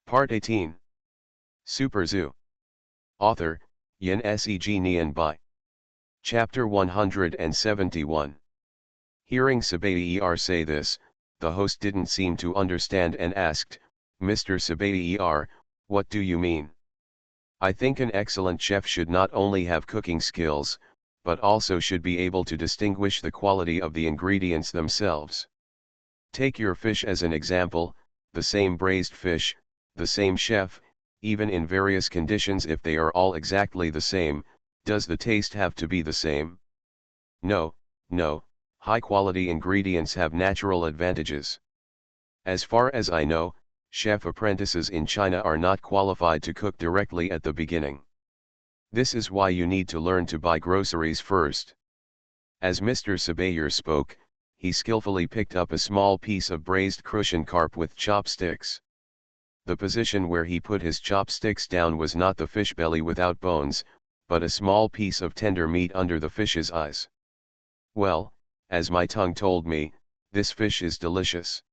Part 18. Super Zoo. Author, Yin Seg Nian Bai. Chapter 171. Hearing Sabai say this, the host didn't seem to understand and asked, Mr. Sabai, what do you mean? I think an excellent chef should not only have cooking skills, but also should be able to distinguish the quality of the ingredients themselves. Take your fish as an example, the same braised fish, the same chef, even in various conditions. If they are all exactly the same, does the taste have to be the same? No, high-quality ingredients have natural advantages. As far as I know, chef apprentices in China are not qualified to cook directly at the beginning. This is why you need to learn to buy groceries first. As Mr. Sabayer spoke, he skillfully picked up a small piece of braised crucian carp with chopsticks. The position where he put his chopsticks down was not the fish belly without bones, but a small piece of tender meat under the fish's eyes. Well, as my tongue told me, this fish is delicious.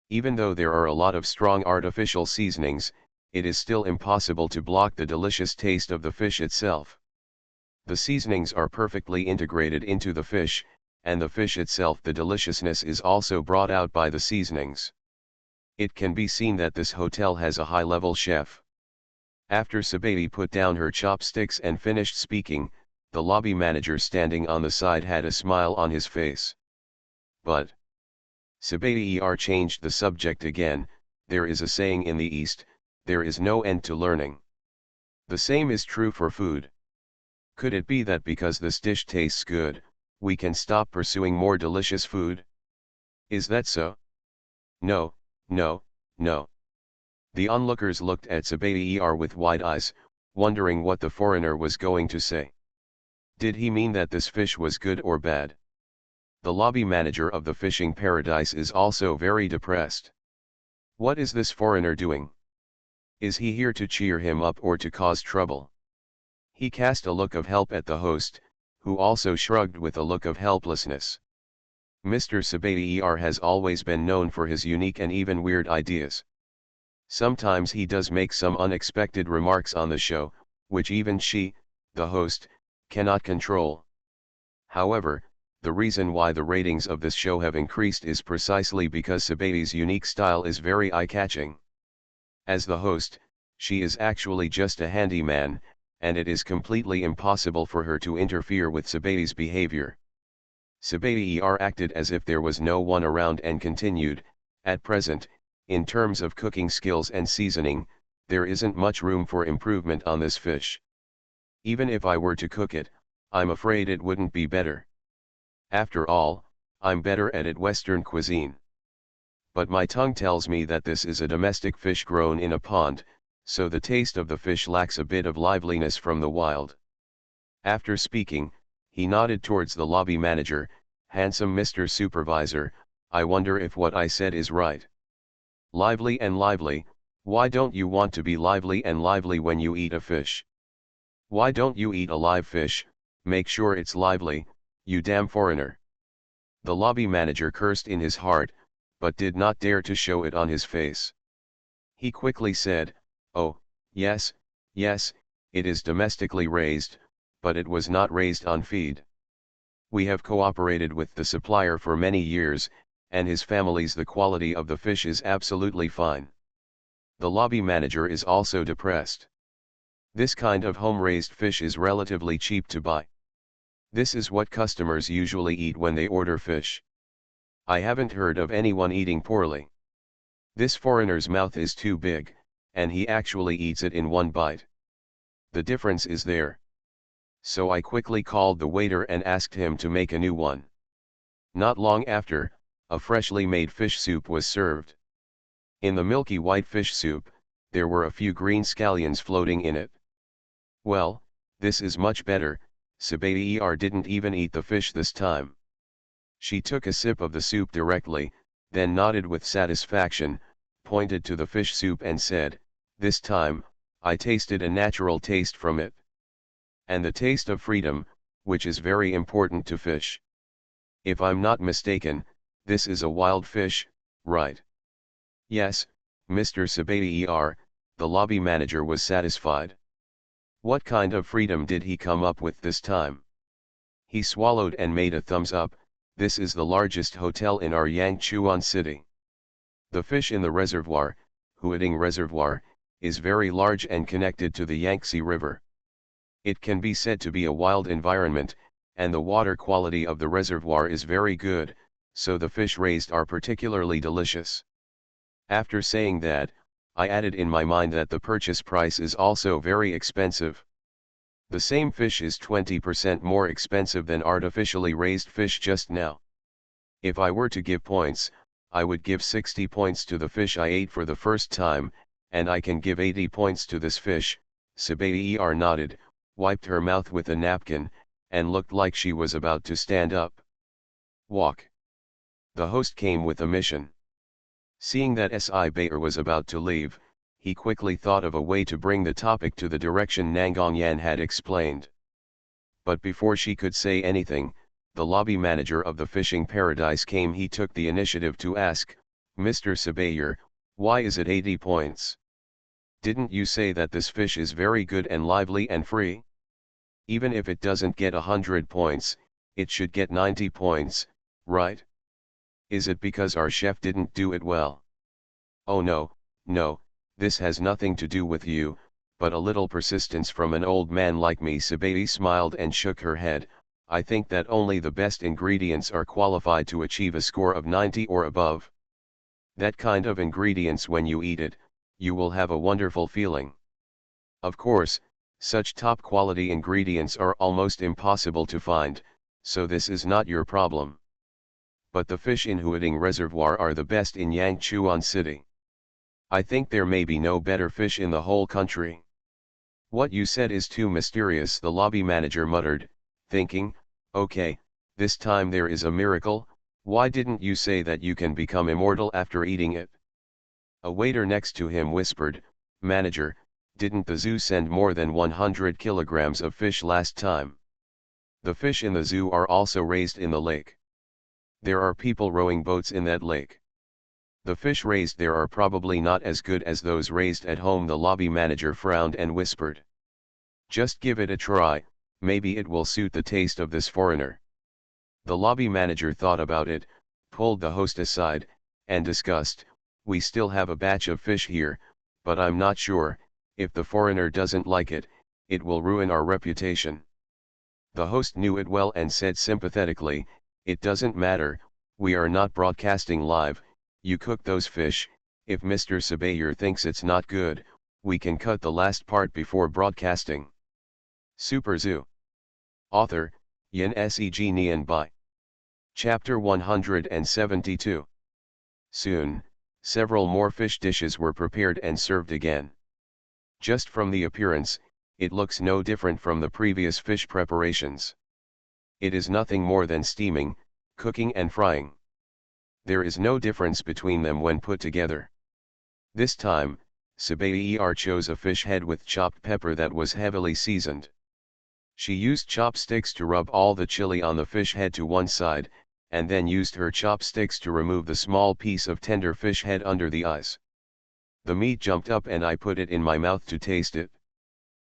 Even though there are a lot of strong artificial seasonings, it is still impossible to block the delicious taste of the fish itself. The seasonings are perfectly integrated into the fish, and the fish itself, the deliciousness is also brought out by the seasonings. It can be seen that this hotel has a high-level chef. After Sabai put down her chopsticks and finished speaking, the lobby manager standing on the side had a smile on his face. But Sabai changed the subject again. There is a saying in the East, there is no end to learning. The same is true for food. Could it be that because this dish tastes good, we can stop pursuing more delicious food? Is that so? No. The onlookers looked at Sabai with wide eyes, wondering what the foreigner was going to say. Did he mean that this fish was good or bad? The lobby manager of the fishing paradise is also very depressed. What is this foreigner doing? Is he here to cheer him up or to cause trouble? He cast a look of help at the host, who also shrugged with a look of helplessness. Mr. Sabai has always been known for his unique and even weird ideas. Sometimes he does make some unexpected remarks on the show, which even she, the host, cannot control. However, the reason why the ratings of this show have increased is precisely because Sabai's unique style is very eye-catching. As the host, she is actually just a handyman, and it is completely impossible for her to interfere with Sabai's behavior. Sabai acted as if there was no one around and continued, at present, in terms of cooking skills and seasoning, there isn't much room for improvement on this fish. Even if I were to cook it, I'm afraid it wouldn't be better. After all, I'm better at Western cuisine. But my tongue tells me that this is a domestic fish grown in a pond, so the taste of the fish lacks a bit of liveliness from the wild. After speaking, he nodded towards the lobby manager, handsome Mr. Supervisor, I wonder if what I said is right. Lively and lively, why don't you want to be lively and lively when you eat a fish? Why don't you eat a live fish? Make sure it's lively, you damn foreigner. The lobby manager cursed in his heart, but did not dare to show it on his face. He quickly said, oh, yes, it is domestically raised, but it was not raised on feed. We have cooperated with the supplier for many years, and his family's the quality of the fish is absolutely fine. The lobby manager is also depressed. This kind of home-raised fish is relatively cheap to buy. This is what customers usually eat when they order fish. I haven't heard of anyone eating poorly. This foreigner's mouth is too big, and he actually eats it in one bite. The difference is there. So I quickly called the waiter and asked him to make a new one. Not long after, a freshly made fish soup was served. In the milky white fish soup, there were a few green scallions floating in it. Well, this is much better. Sabai didn't even eat the fish this time. She took a sip of the soup directly, then nodded with satisfaction, pointed to the fish soup and said, this time, I tasted a natural taste from it. And the taste of freedom, which is very important to fish. If I'm not mistaken, this is a wild fish, right? Yes, Mr. Sabayer, the lobby manager was satisfied. What kind of freedom did he come up with this time? He swallowed and made a thumbs up. This is the largest hotel in our Yangchuan city. The fish in the reservoir, Huading Reservoir, is very large and connected to the Yangtze River. It can be said to be a wild environment, and the water quality of the reservoir is very good, so the fish raised are particularly delicious. After saying that, I added in my mind that the purchase price is also very expensive. The same fish is 20% more expensive than artificially raised fish just now. If I were to give points, I would give 60 points to the fish I ate for the first time, and I can give 80 points to this fish. Sabayer nodded, wiped her mouth with a napkin, and looked like she was about to stand up. Walk. The host came with a mission. Seeing that Sabayer was about to leave, he quickly thought of a way to bring the topic to the direction Nangongyan had explained. But before she could say anything, the lobby manager of the fishing paradise came. He took the initiative to ask, Mr. Sabayer, why is it 80 points? Didn't you say that this fish is very good and lively and free? Even if it doesn't get 100 points, it should get 90 points, right? Is it because our chef didn't do it well? Oh no, no, this has nothing to do with you, but a little persistence from an old man like me. Sabayer smiled and shook her head. I think that only the best ingredients are qualified to achieve a score of 90 or above. That kind of ingredients, when you eat it, you will have a wonderful feeling. Of course, such top quality ingredients are almost impossible to find, so this is not your problem. But the fish in Huading Reservoir are the best in Yangchuan City. I think there may be no better fish in the whole country. What you said is too mysterious, the lobby manager muttered, thinking, okay, this time there is a miracle. Why didn't you say that you can become immortal after eating it? A waiter next to him whispered, Manager, didn't the zoo send more than 100 kilograms of fish last time? The fish in the zoo are also raised in the lake. There are people rowing boats in that lake. The fish raised there are probably not as good as those raised at home. The lobby manager frowned and whispered, just give it a try, maybe it will suit the taste of this foreigner. The lobby manager thought about it, pulled the host aside, and discussed, we still have a batch of fish here, but I'm not sure, if the foreigner doesn't like it, it will ruin our reputation. The host knew it well and said sympathetically, it doesn't matter, we are not broadcasting live, you cook those fish. If Mr. Sabayer thinks it's not good, we can cut the last part before broadcasting. Super Zoo. Author, Yin Seg Nian Bai. Chapter 172. Soon, several more fish dishes were prepared and served again. Just from the appearance, it looks no different from the previous fish preparations. It is nothing more than steaming, cooking and frying. There is no difference between them when put together. This time, Sabayer chose a fish head with chopped pepper that was heavily seasoned. She used chopsticks to rub all the chili on the fish head to one side, and then used her chopsticks to remove the small piece of tender fish head under the eyes. The meat jumped up and I put it in my mouth to taste it.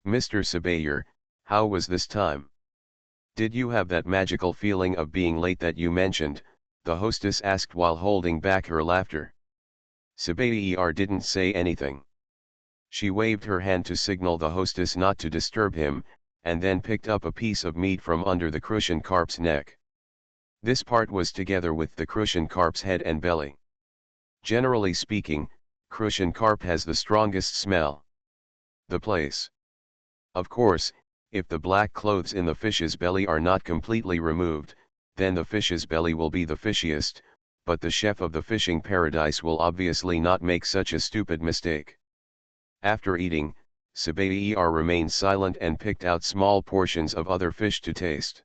Mr. Sabayer, how was this time? Did you have that magical feeling of being late that you mentioned? The hostess asked while holding back her laughter. Sabayer didn't say anything. She waved her hand to signal the hostess not to disturb him, and then picked up a piece of meat from under the crucian carp's neck. This part was together with the crucian carp's head and belly. Generally speaking, crucian carp has the strongest smell. The place. Of course, if the black clothes in the fish's belly are not completely removed, then the fish's belly will be the fishiest, but the chef of the fishing paradise will obviously not make such a stupid mistake. After eating, Sabayer remained silent and picked out small portions of other fish to taste.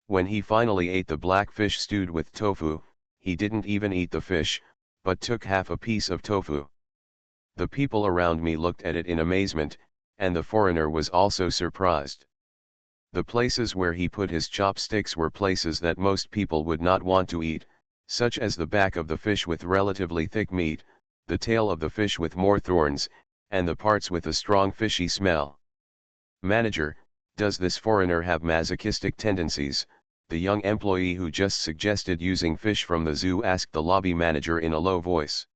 When he finally ate the black fish stewed with tofu, he didn't even eat the fish, but took half a piece of tofu. The people around me looked at it in amazement, and the foreigner was also surprised. The places where he put his chopsticks were places that most people would not want to eat, such as the back of the fish with relatively thick meat, the tail of the fish with more thorns, and the parts with a strong fishy smell. Manager, does this foreigner have masochistic tendencies? The young employee who just suggested using fish from the zoo asked the lobby manager in a low voice.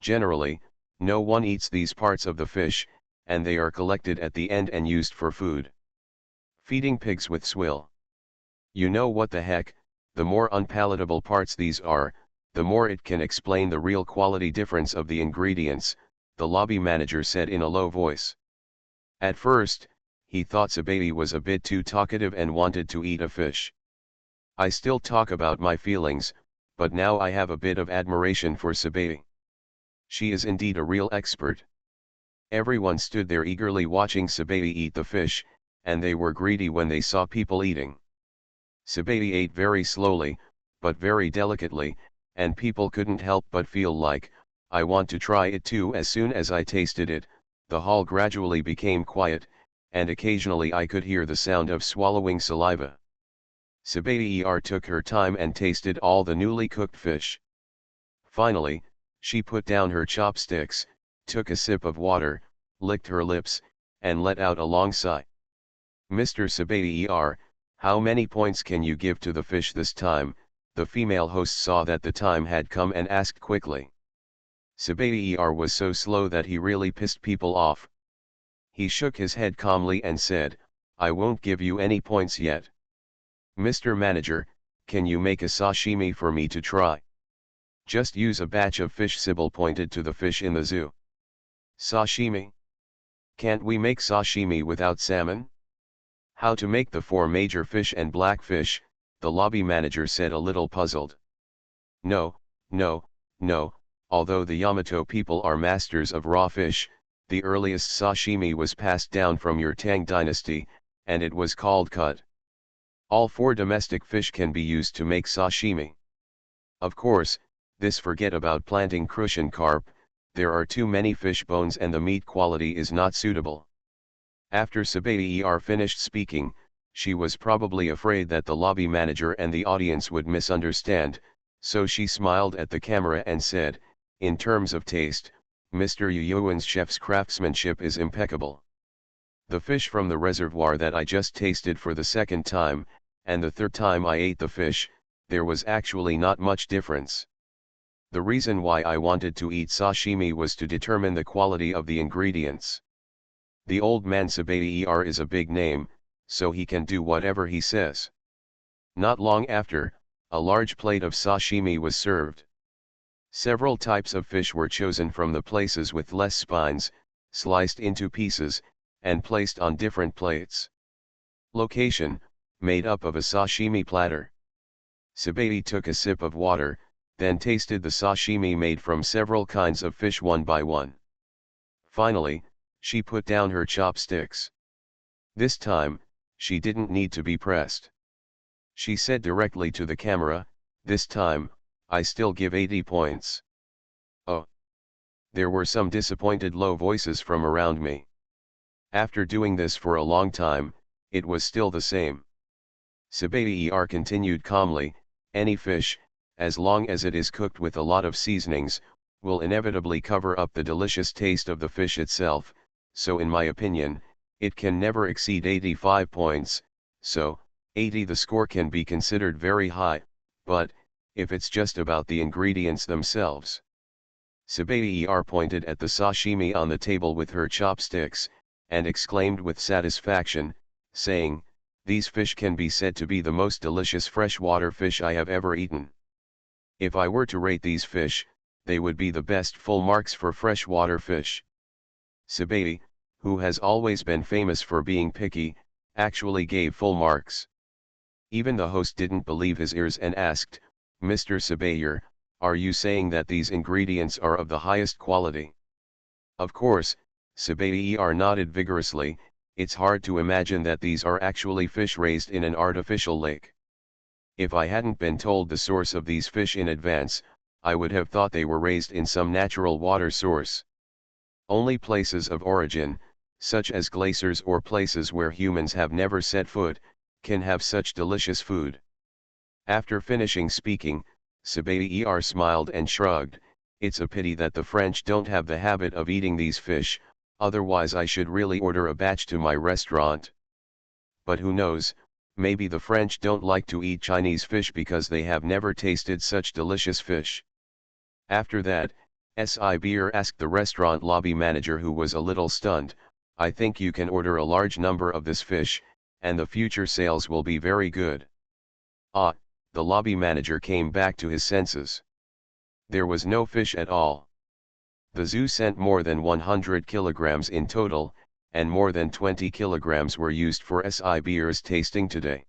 Generally, no one eats these parts of the fish, and they are collected at the end and used for food. Feeding pigs with swill. You know what the heck, the more unpalatable parts these are, the more it can explain the real quality difference of the ingredients, the lobby manager said in a low voice. At first, he thought Sabaty was a bit too talkative and wanted to eat a fish. I still talk about my feelings, but now I have a bit of admiration for Sabaty. She is indeed a real expert. Everyone stood there eagerly watching Sabaty eat the fish, and they were greedy when they saw people eating. Sabaty ate very slowly, but very delicately, and people couldn't help but feel like, I want to try it too. As soon as I tasted it, the hall gradually became quiet, and occasionally I could hear the sound of swallowing saliva. Sabaty took her time and tasted all the newly cooked fish. Finally, she put down her chopsticks, took a sip of water, licked her lips, and let out a long sigh. Mr. Sabaty, how many points can you give to the fish this time? The female host saw that the time had come and asked quickly. Sabaty was so slow that he really pissed people off. He shook his head calmly and said, I won't give you any points yet. Mr. Manager, can you make a sashimi for me to try? Just use a batch of fish. Sybil pointed to the fish in the zoo. Sashimi? Can't we make sashimi without salmon? How to make the 4 major fish and blackfish, the lobby manager said a little puzzled. No, although the Yamato people are masters of raw fish, the earliest sashimi was passed down from your Tang dynasty, and it was called cut. All 4 domestic fish can be used to make sashimi. Of course, forget about planting crucian carp, there are too many fish bones and the meat quality is not suitable. After Sabaty finished speaking, she was probably afraid that the lobby manager and the audience would misunderstand, so she smiled at the camera and said, in terms of taste, Mr. Yuan's chef's craftsmanship is impeccable. The fish from the reservoir that I just tasted for the second time, and the third time I ate the fish, there was actually not much difference. The reason why I wanted to eat sashimi was to determine the quality of the ingredients. The old man Sabaty is a big name, so he can do whatever he says. Not long after, a large plate of sashimi was served. Several types of fish were chosen from the places with less spines, sliced into pieces, and placed on different plates. Location, made up of a sashimi platter. Sabaty took a sip of water, then tasted the sashimi made from several kinds of fish one by one. Finally, she put down her chopsticks. This time, she didn't need to be pressed. She said directly to the camera, this time, I still give 80 points. Oh. There were some disappointed low voices from around me. After doing this for a long time, it was still the same. Sabaty continued calmly, any fish, as long as it is cooked with a lot of seasonings, will inevitably cover up the delicious taste of the fish itself, so in my opinion, it can never exceed 85 points, so, 80 the score can be considered very high, but, if it's just about the ingredients themselves. Sabaty pointed at the sashimi on the table with her chopsticks, and exclaimed with satisfaction, saying, these fish can be said to be the most delicious freshwater fish I have ever eaten. If I were to rate these fish, they would be the best full marks for freshwater fish. Sabaty, who has always been famous for being picky, actually gave full marks. Even the host didn't believe his ears and asked, Mr. Sabaty, are you saying that these ingredients are of the highest quality? Of course, Sabaty nodded vigorously, it's hard to imagine that these are actually fish raised in an artificial lake. If I hadn't been told the source of these fish in advance, I would have thought they were raised in some natural water source. Only places of origin, such as glaciers or places where humans have never set foot, can have such delicious food. After finishing speaking, Sabaty smiled and shrugged, It's a pity that the French don't have the habit of eating these fish, otherwise I should really order a batch to my restaurant. But who knows, maybe the French don't like to eat Chinese fish because they have never tasted such delicious fish. After that, Si Beer asked the restaurant lobby manager, who was a little stunned, "I think you can order a large number of this fish, and the future sales will be very good." Ah, the lobby manager came back to his senses. There was no fish at all. The zoo sent more than 100 kilograms in total, and more than 20 kilograms were used for Si Beer's tasting today.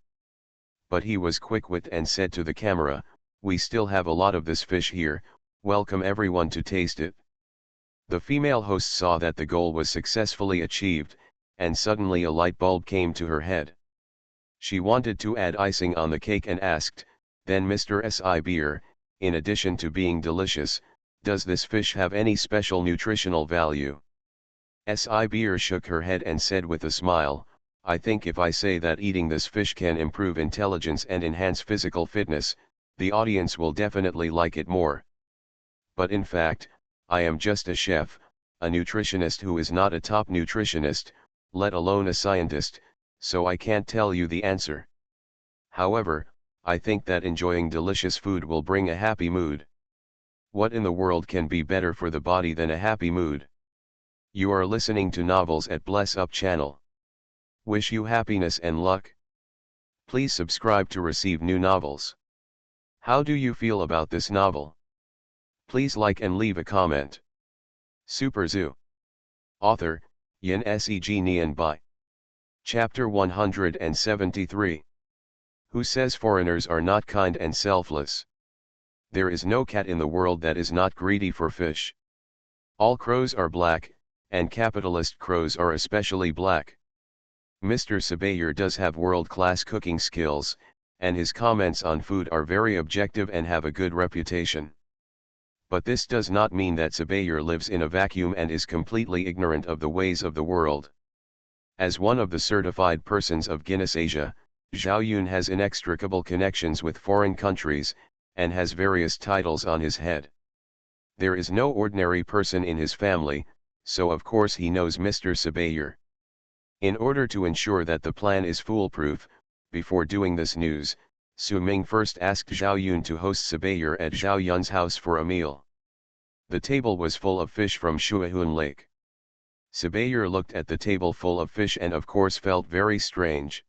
But he was quick-witted and said to the camera, "We still have a lot of this fish here, welcome everyone to taste it." The female host saw that the goal was successfully achieved, and suddenly a light bulb came to her head. She wanted to add icing on the cake and asked, "Then Mr. Si Beer, in addition to being delicious, does this fish have any special nutritional value?" Si Beer shook her head and said with a smile, "I think if I say that eating this fish can improve intelligence and enhance physical fitness, the audience will definitely like it more. But in fact, I am just a chef, a nutritionist who is not a top nutritionist, let alone a scientist, so I can't tell you the answer. However, I think that enjoying delicious food will bring a happy mood. What in the world can be better for the body than a happy mood? You are listening to Novels at Bless Up channel. Wish you happiness and luck. Please subscribe to receive new novels. How do you feel about this novel? Please like and leave a comment. Super Zoo. Author, Yin Se Nian Bai. Chapter 173. Who says foreigners are not kind and selfless? There is no cat in the world that is not greedy for fish. All crows are black, and capitalist crows are especially black. Mr. Sabayer does have world-class cooking skills, and his comments on food are very objective and have a good reputation. But this does not mean that Sabayer lives in a vacuum and is completely ignorant of the ways of the world. As one of the certified persons of Guinness Asia, Zhao Yun has inextricable connections with foreign countries, and has various titles on his head. There is no ordinary person in his family, so of course he knows Mr. Sabayer. In order to ensure that the plan is foolproof, before doing this news, Su Ming first asked Zhao Yun to host Sabayer at Zhao Yun's house for a meal. The table was full of fish from Shuahun Lake. Sabayer looked at the table full of fish and of course felt very strange.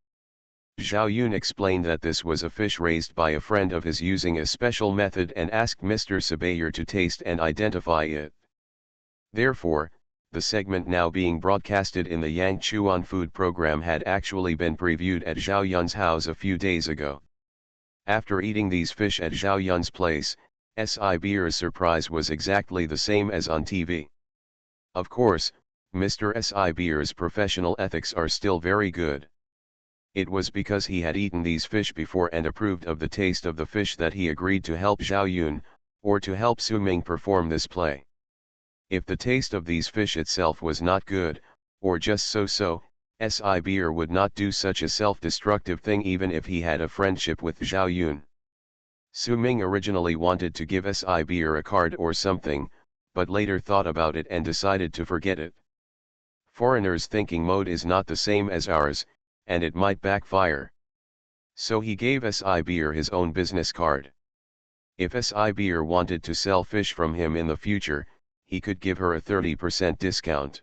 Zhao Yun explained that this was a fish raised by a friend of his using a special method and asked Mr. Sabayer to taste and identify it. Therefore, the segment now being broadcasted in the Yang Chuan food program had actually been previewed at Zhao Yun's house a few days ago. After eating these fish at Zhao Yun's place, Si Beer's surprise was exactly the same as on TV. Of course, Mr. Si Beer's professional ethics are still very good. It was because he had eaten these fish before and approved of the taste of the fish that he agreed to help Zhao Yun, or to help Su Ming perform this play. If the taste of these fish itself was not good, or just so-so, Si Beer would not do such a self-destructive thing even if he had a friendship with Zhao Yun. Su Ming originally wanted to give Si Beer a card or something, but later thought about it and decided to forget it. Foreigners' thinking mode is not the same as ours, and it might backfire. So he gave Si Beer his own business card. If Si Beer wanted to sell fish from him in the future, he could give her a 30% discount.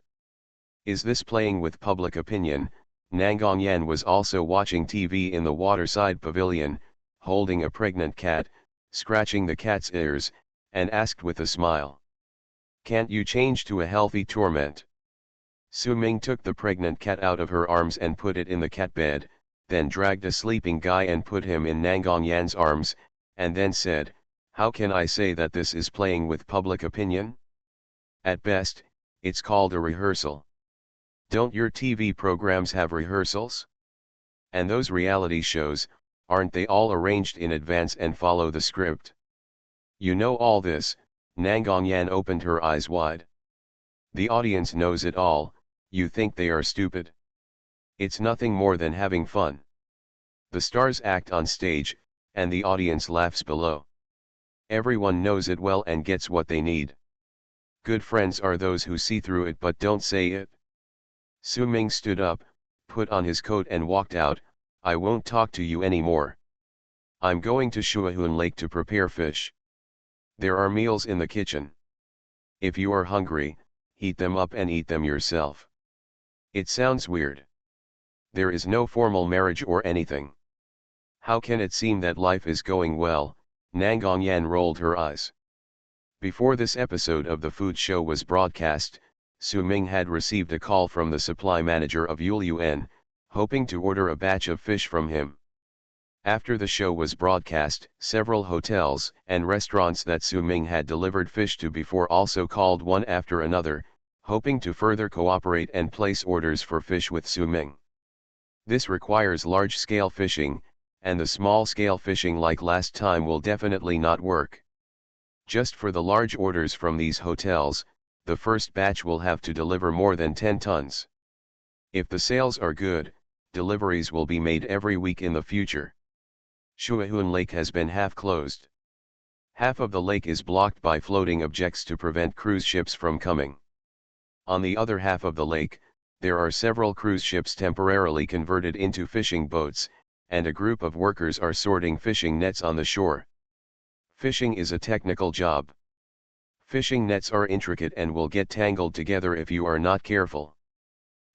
Is this playing with public opinion? Nangong Yan was also watching TV in the waterside pavilion, holding a pregnant cat, scratching the cat's ears, and asked with a smile, "Can't you change to a healthy torment?" Su Ming took the pregnant cat out of her arms and put it in the cat bed, then dragged a sleeping guy and put him in Nangong Yan's arms, and then said, "How can I say that this is playing with public opinion? At best, it's called a rehearsal. Don't your TV programs have rehearsals? And those reality shows, aren't they all arranged in advance and follow the script? You know all this." Nangong Yan opened her eyes wide. "The audience knows it all, you think they are stupid? It's nothing more than having fun. The stars act on stage, and the audience laughs below. Everyone knows it well and gets what they need. Good friends are those who see through it but don't say it. Su Ming stood up, put on his coat and walked out. I won't talk to you anymore. I'm going to Shuahun Lake to prepare fish. There are meals in the kitchen. If you are hungry, heat them up and eat them yourself. It sounds weird. There is no formal marriage or anything. How can it seem that life is going well? Nangongyan rolled her eyes. Before this episode of the food show was broadcast, Su Ming had received a call from the supply manager of Yulyuan, hoping to order a batch of fish from him. After the show was broadcast, several hotels and restaurants that Su Ming had delivered fish to before also called one after another, hoping to further cooperate and place orders for fish with Su Ming. This requires large-scale fishing, and the small-scale fishing like last time will definitely not work. Just for the large orders from these hotels, the first batch will have to deliver more than 10 tons. If the sales are good, deliveries will be made every week in the future. Shuahun Lake has been half closed. Half of the lake is blocked by floating objects to prevent cruise ships from coming. On the other half of the lake, there are several cruise ships temporarily converted into fishing boats, and a group of workers are sorting fishing nets on the shore. Fishing is a technical job. Fishing nets are intricate and will get tangled together if you are not careful.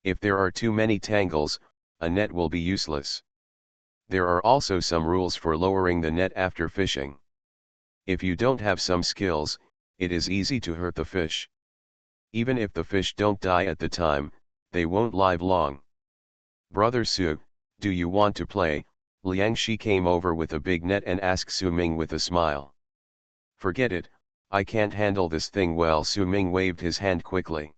If there are too many tangles, a net will be useless. There are also some rules for lowering the net after fishing. If you don't have some skills, it is easy to hurt the fish. Even if the fish don't die at the time, they won't live long. Brother Su, do you want to play? Liang Shi came over with a big net and asked Su Ming with a smile. Forget it, I can't handle this thing well. Su Ming waved his hand quickly.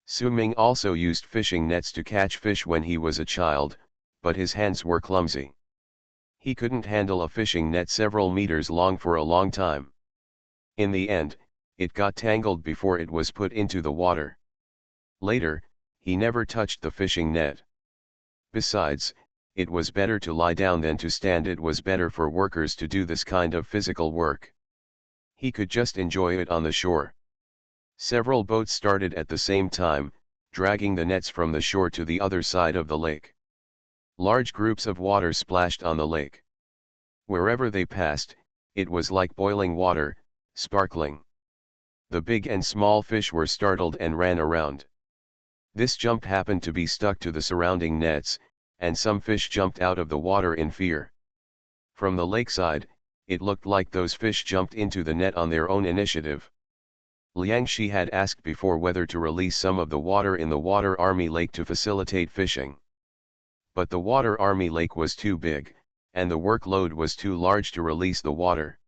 Su Ming also used fishing nets to catch fish when he was a child, but his hands were clumsy. He couldn't handle a fishing net several meters long for a long time. In the end, it got tangled before it was put into the water. Later, he never touched the fishing net. Besides, it was better to lie down than to stand. It was better for workers to do this kind of physical work. He could just enjoy it on the shore. Several boats started at the same time, dragging the nets from the shore to the other side of the lake. Large groups of water splashed on the lake. Wherever they passed, it was like boiling water, sparkling. The big and small fish were startled and ran around. This jump happened to be stuck to the surrounding nets, and some fish jumped out of the water in fear. From the lakeside, it looked like those fish jumped into the net on their own initiative. Liang Shi had asked before whether to release some of the water in the Water Army Lake to facilitate fishing. But the Water Army Lake was too big, and the workload was too large to release the water.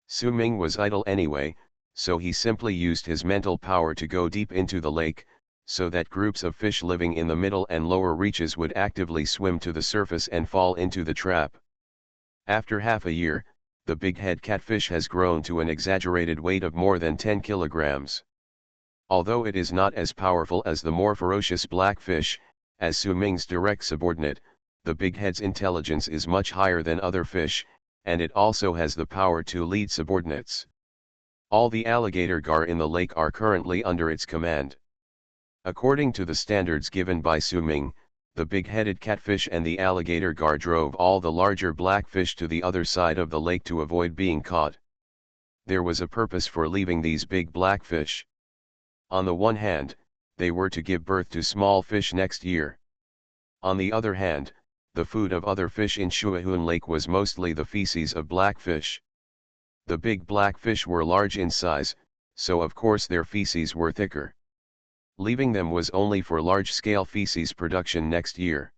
Su Ming was idle anyway, so he simply used his mental power to go deep into the lake, so that groups of fish living in the middle and lower reaches would actively swim to the surface and fall into the trap. After half a year, the big-head catfish has grown to an exaggerated weight of more than 10 kilograms. Although it is not as powerful as the more ferocious blackfish, as Su Ming's direct subordinate, the bighead's intelligence is much higher than other fish, and it also has the power to lead subordinates. All the alligator gar in the lake are currently under its command. According to the standards given by Su Ming, the big-headed catfish and the alligator gar drove all the larger blackfish to the other side of the lake to avoid being caught. There was a purpose for leaving these big blackfish. On the one hand, they were to give birth to small fish next year. On the other hand, the food of other fish in Shuahun Lake was mostly the feces of blackfish. The big blackfish were large in size, so of course their feces were thicker. Leaving them was only for large-scale feces production next year.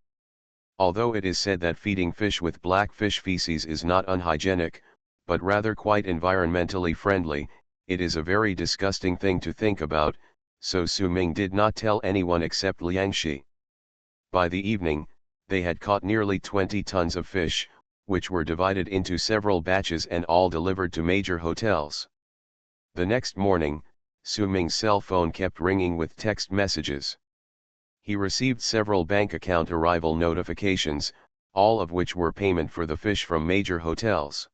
Although it is said that feeding fish with blackfish feces is not unhygienic, but rather quite environmentally friendly, it is a very disgusting thing to think about, so Su Ming did not tell anyone except Liang Shi. By the evening, they had caught nearly 20 tons of fish, which were divided into several batches and all delivered to major hotels. The next morning, Su Ming's cell phone kept ringing with text messages. He received several bank account arrival notifications, all of which were payment for the fish from major hotels.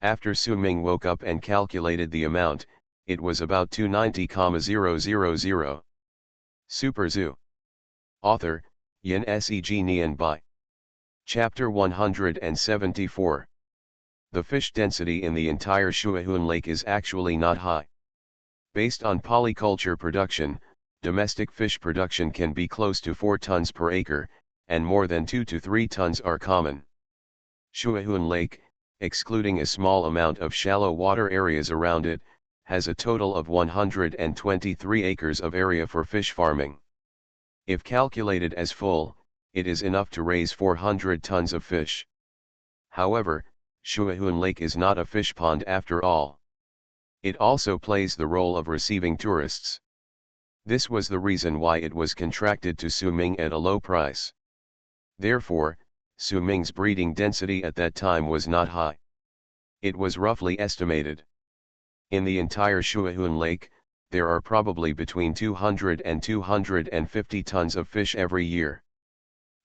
After Su Ming woke up and calculated the amount, it was about 290,000. Super Zoo. Author, Yin Seg Nian Bai. Chapter 174. The fish density in the entire Shuahun Lake is actually not high. Based on polyculture production, domestic fish production can be close to 4 tons per acre, and more than 2 to 3 tons are common. Shuahun Lake, excluding a small amount of shallow water areas around it, has a total of 123 acres of area for fish farming. If calculated as full, it is enough to raise 400 tons of fish. However, Shuahun Lake is not a fish pond after all. It also plays the role of receiving tourists. This was the reason why it was contracted to Su Ming at a low price. Therefore, Su Ming's breeding density at that time was not high. It was roughly estimated. In the entire Shuahun Lake, there are probably between 200 and 250 tons of fish every year.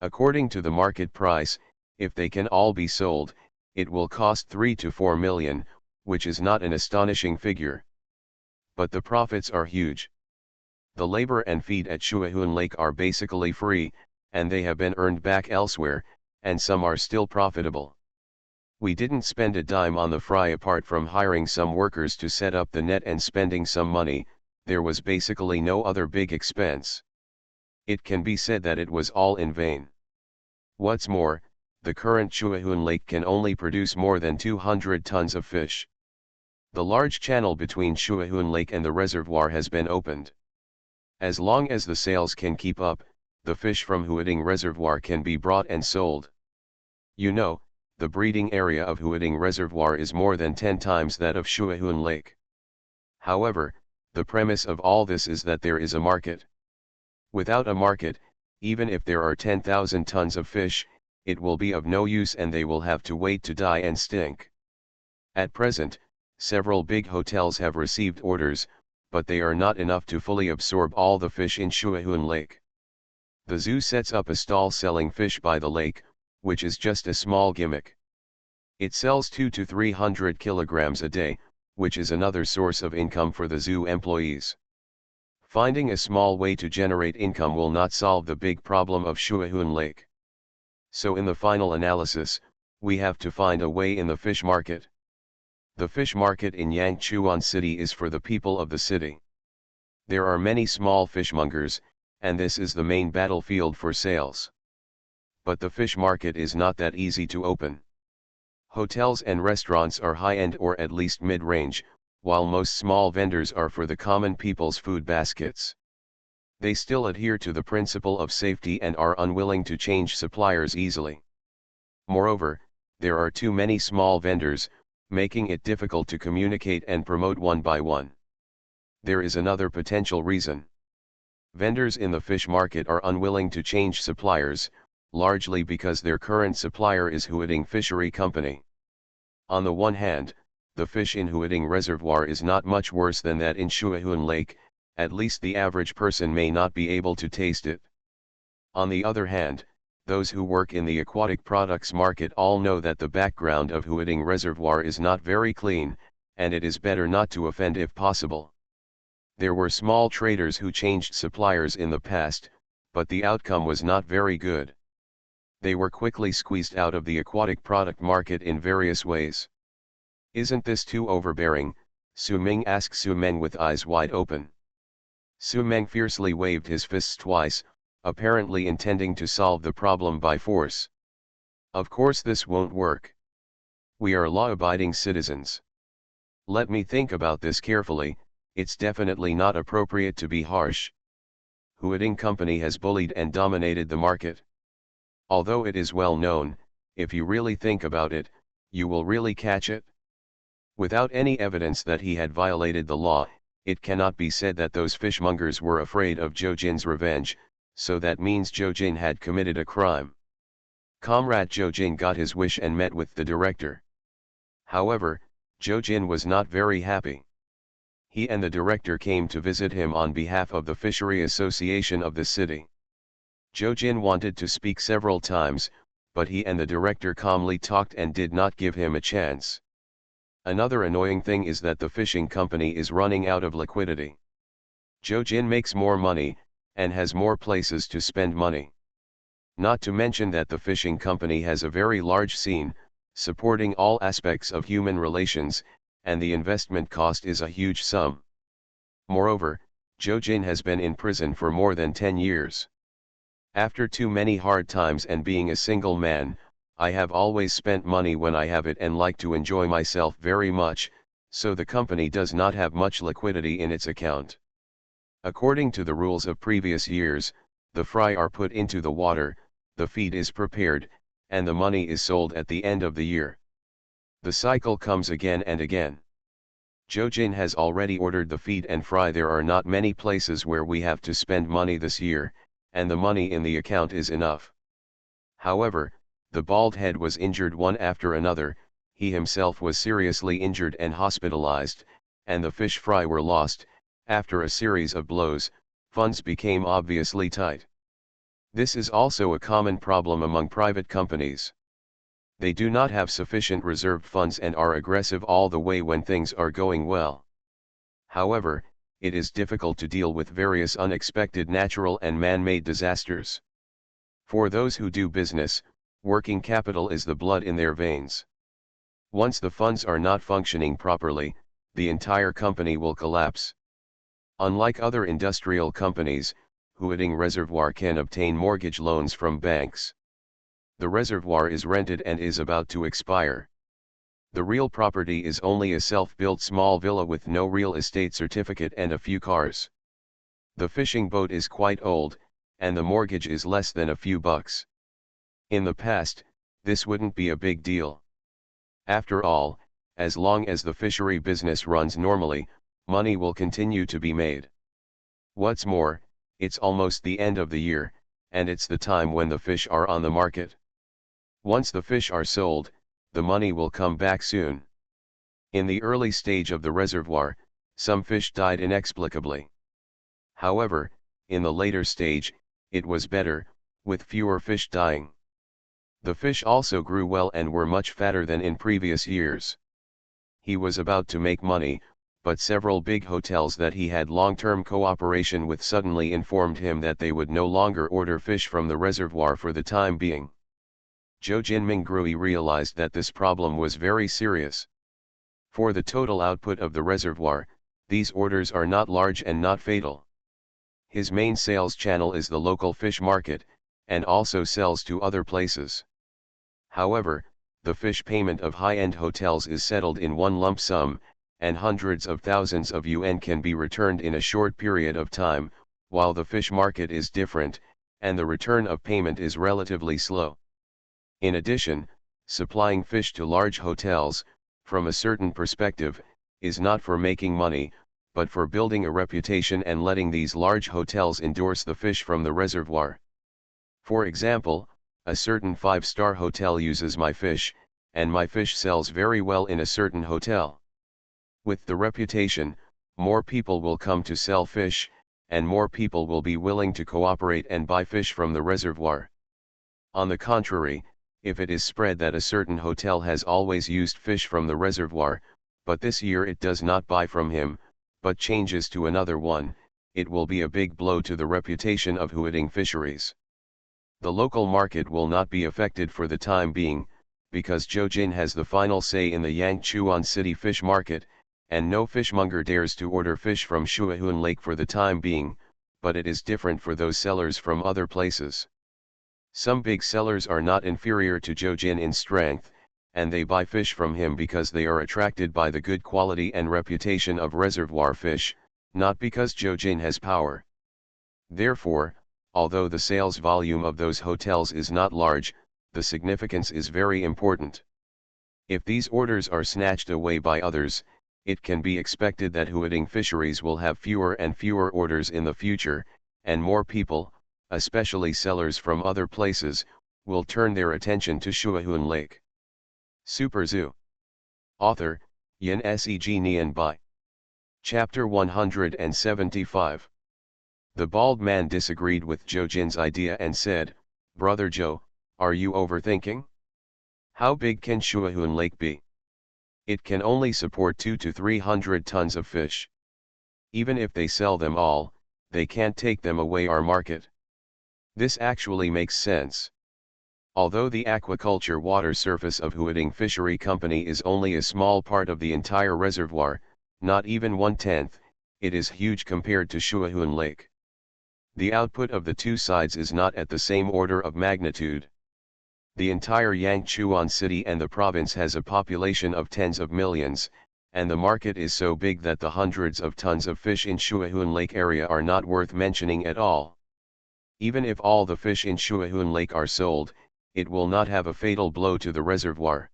According to the market price, if they can all be sold, it will cost 3 to 4 million, which is not an astonishing figure. But the profits are huge. The labor and feed at Shuahun Lake are basically free, and they have been earned back elsewhere, and some are still profitable. We didn't spend a dime on the fry apart from hiring some workers to set up the net and spending some money. There was basically no other big expense. It can be said that it was all in vain. What's more, the current Shuahun Lake can only produce more than 200 tons of fish. The large channel between Shuahun Lake and the reservoir has been opened. As long as the sales can keep up, the fish from Huading Reservoir can be brought and sold. You know, the breeding area of Huading Reservoir is more than 10 times that of Shuahun Lake. However, the premise of all this is that there is a market. Without a market, even if there are 10,000 tons of fish, it will be of no use and they will have to wait to die and stink. At present, several big hotels have received orders, but they are not enough to fully absorb all the fish in Shuahun Lake. The zoo sets up a stall selling fish by the lake, which is just a small gimmick. It sells 200 to 300 kilograms a day, which is another source of income for the zoo employees. Finding a small way to generate income will not solve the big problem of Shuahun Lake. So in the final analysis, we have to find a way in the fish market. The fish market in Yangchuan City is for the people of the city. There are many small fishmongers, and this is the main battlefield for sales. But the fish market is not that easy to open. Hotels and restaurants are high-end or at least mid-range, while most small vendors are for the common people's food baskets. They still adhere to the principle of safety and are unwilling to change suppliers easily. Moreover, there are too many small vendors, making it difficult to communicate and promote one by one. There is another potential reason. Vendors in the fish market are unwilling to change suppliers, largely because their current supplier is Huading Fishery Company. On the one hand, the fish in Huading Reservoir is not much worse than that in Shuahun Lake, at least the average person may not be able to taste it. On the other hand, those who work in the aquatic products market all know that the background of Huading Reservoir is not very clean, and it is better not to offend if possible. There were small traders who changed suppliers in the past, but the outcome was not very good. They were quickly squeezed out of the aquatic product market in various ways. Isn't this too overbearing? Su Ming asked Su Meng with eyes wide open. Su Meng fiercely waved his fists twice, apparently intending to solve the problem by force. Of course this won't work. We are law-abiding citizens. Let me think about this carefully. It's definitely not appropriate to be harsh. Huading Company has bullied and dominated the market. Although it is well known, if you really think about it, you will really catch it. Without any evidence that he had violated the law, it cannot be said that those fishmongers were afraid of Zhou Jin's revenge, so that means Zhou Jin had committed a crime. Comrade Zhou Jin got his wish and met with the director. However, Zhou Jin was not very happy. He and the director came to visit him on behalf of the Fishery Association of the city. Zhou Jin wanted to speak several times, but he and the director calmly talked and did not give him a chance. Another annoying thing is that the fishing company is running out of liquidity. Jojin makes more money, and has more places to spend money. Not to mention that the fishing company has a very large scene, supporting all aspects of human relations, and the investment cost is a huge sum. Moreover, Jojin has been in prison for more than 10 years. After too many hard times and being a single man, I have always spent money when I have it and like to enjoy myself very much, so the company does not have much liquidity in its account. According to the rules of previous years, the fry are put into the water, the feed is prepared, and the money is sold at the end of the year. The cycle comes again and again. Jojin has already ordered the feed and fry. There are not many places where we have to spend money this year, and the money in the account is enough. However, the bald head was injured one after another, he himself was seriously injured and hospitalized, and the fish fry were lost. After a series of blows, funds became obviously tight. This is also a common problem among private companies. They do not have sufficient reserved funds and are aggressive all the way when things are going well. However, it is difficult to deal with various unexpected natural and man-made disasters. For those who do business, working capital is the blood in their veins. Once the funds are not functioning properly, the entire company will collapse. Unlike other industrial companies, Huading Reservoir can obtain mortgage loans from banks. The reservoir is rented and is about to expire. The real property is only a self-built small villa with no real estate certificate and a few cars. The fishing boat is quite old, and the mortgage is less than a few bucks. In the past, this wouldn't be a big deal. After all, as long as the fishery business runs normally, money will continue to be made. What's more, it's almost the end of the year, and it's the time when the fish are on the market. Once the fish are sold, the money will come back soon. In the early stage of the reservoir, some fish died inexplicably. However, in the later stage, it was better, with fewer fish dying. The fish also grew well and were much fatter than in previous years. He was about to make money, but several big hotels that he had long-term cooperation with suddenly informed him that they would no longer order fish from the reservoir for the time being. Jojin Mingrui realized that this problem was very serious. For the total output of the reservoir, these orders are not large and not fatal. His main sales channel is the local fish market, and also sells to other places. However, the fish payment of high-end hotels is settled in one lump sum, and hundreds of thousands of yuan can be returned in a short period of time, while the fish market is different, and the return of payment is relatively slow. In addition, supplying fish to large hotels, from a certain perspective, is not for making money, but for building a reputation and letting these large hotels endorse the fish from the reservoir. For example, a certain 5-star hotel uses my fish, and my fish sells very well in a certain hotel. With the reputation, more people will come to sell fish, and more people will be willing to cooperate and buy fish from the reservoir. On the contrary, if it is spread that a certain hotel has always used fish from the reservoir, but this year it does not buy from him, but changes to another one, it will be a big blow to the reputation of Huading Fisheries. The local market will not be affected for the time being, because Jojin has the final say in the Yangchuan City fish market, and no fishmonger dares to order fish from Shuahun Lake for the time being, but it is different for those sellers from other places. Some big sellers are not inferior to Jojin in strength, and they buy fish from him because they are attracted by the good quality and reputation of reservoir fish, not because Jojin has power. Therefore, although the sales volume of those hotels is not large, the significance is very important. If these orders are snatched away by others, it can be expected that Huading Fisheries will have fewer and fewer orders in the future, and more people, especially sellers from other places, will turn their attention to Shuahun Lake. Super Zoo. Author, Yin Seg Nian Bai. Chapter 175. The bald man disagreed with Jojin's idea and said, "Brother Joe, are you overthinking? How big can Shuahun Lake be? It can only support 200 to 300 tons of fish. Even if they sell them all, they can't take them away our market. This actually makes sense. Although the aquaculture water surface of Huading Fishery Company is only a small part of the entire reservoir, not even 1/10, it is huge compared to Shuahun Lake. The output of the two sides is not at the same order of magnitude. The entire Yangchuan city and the province has a population of tens of millions, and the market is so big that the hundreds of tons of fish in Shuahun Lake area are not worth mentioning at all. Even if all the fish in Shuahun Lake are sold, it will not have a fatal blow to the reservoir.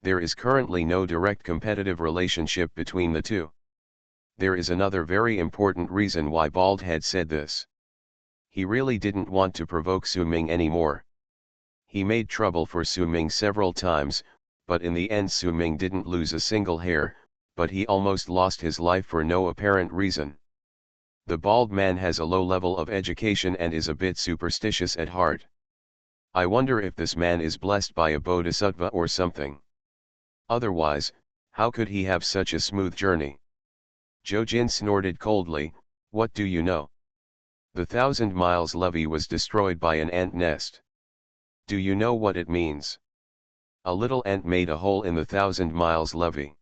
There is currently no direct competitive relationship between the two. There is another very important reason why Baldhead said this. He really didn't want to provoke Su-Ming anymore. He made trouble for Su-Ming several times, but in the end Su-Ming didn't lose a single hair, but he almost lost his life for no apparent reason. The bald man has a low level of education and is a bit superstitious at heart. I wonder if this man is blessed by a bodhisattva or something. Otherwise, how could he have such a smooth journey? Jojin snorted coldly, "What do you know? The 1,000 miles levee was destroyed by an ant nest. Do you know what it means? A little ant made a hole in the 1,000 miles levee.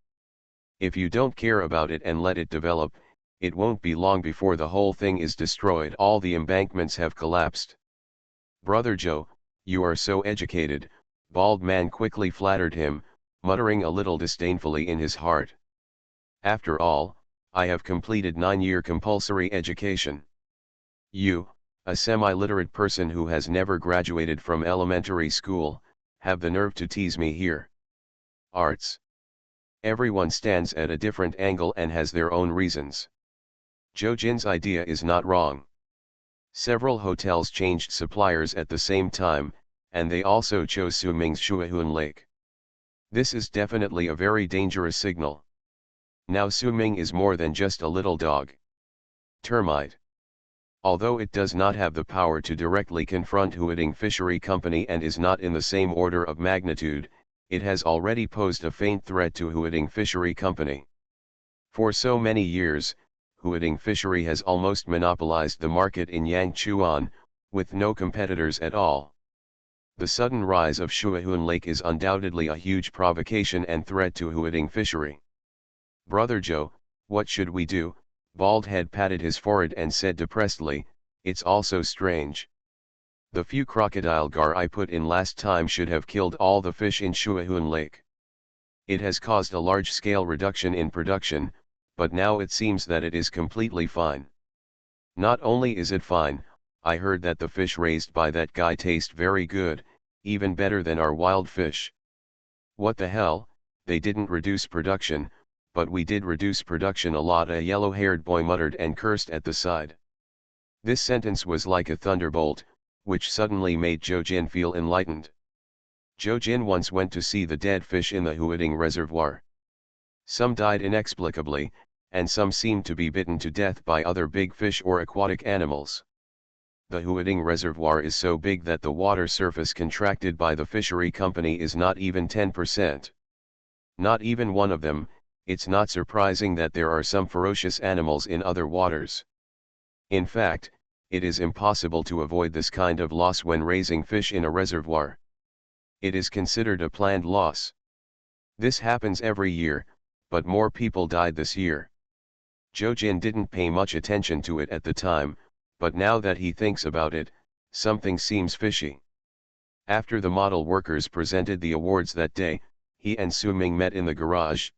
If you don't care about it and let it develop, it won't be long before the whole thing is destroyed. All the embankments have collapsed." "Brother Joe, you are so educated," Bald Man quickly flattered him, muttering a little disdainfully in his heart. "After all, I have completed 9-year compulsory education. You, a semi-literate person who has never graduated from elementary school, have the nerve to tease me here. Arts. Everyone stands at a different angle and has their own reasons. Jojin's idea is not wrong. Several hotels changed suppliers at the same time, and they also chose Su-Ming's Shuahun Lake. This is definitely a very dangerous signal. Now Su-Ming is more than just a little dog. Termite. Although it does not have the power to directly confront Huading Fishery Company and is not in the same order of magnitude, it has already posed a faint threat to Huading Fishery Company. For so many years, Huading Fishery has almost monopolized the market in Yangchuan, with no competitors at all. The sudden rise of Shuahun Lake is undoubtedly a huge provocation and threat to Huading Fishery. "Brother Joe, what should we do?" Baldhead patted his forehead and said depressedly, "It's all so strange. The few crocodile gar I put in last time should have killed all the fish in Shuahun Lake. It has caused a large-scale reduction in production, but now it seems that it is completely fine. Not only is it fine, I heard that the fish raised by that guy taste very good, even better than our wild fish." "What the hell, they didn't reduce production, but we did reduce production a lot," a yellow-haired boy muttered and cursed at the side. This sentence was like a thunderbolt, which suddenly made Jojin feel enlightened. Jojin once went to see the dead fish in the Huading Reservoir. Some died inexplicably, and some seemed to be bitten to death by other big fish or aquatic animals. The Huading Reservoir is so big that the water surface contracted by the fishery company is not even 10%. Not even one of them. It's not surprising that there are some ferocious animals in other waters. In fact, it is impossible to avoid this kind of loss when raising fish in a reservoir. It is considered a planned loss. This happens every year, but more people died this year. Jojin didn't pay much attention to it at the time, but now that he thinks about it, something seems fishy. After the model workers presented the awards that day, he and Su-Ming met in the garage.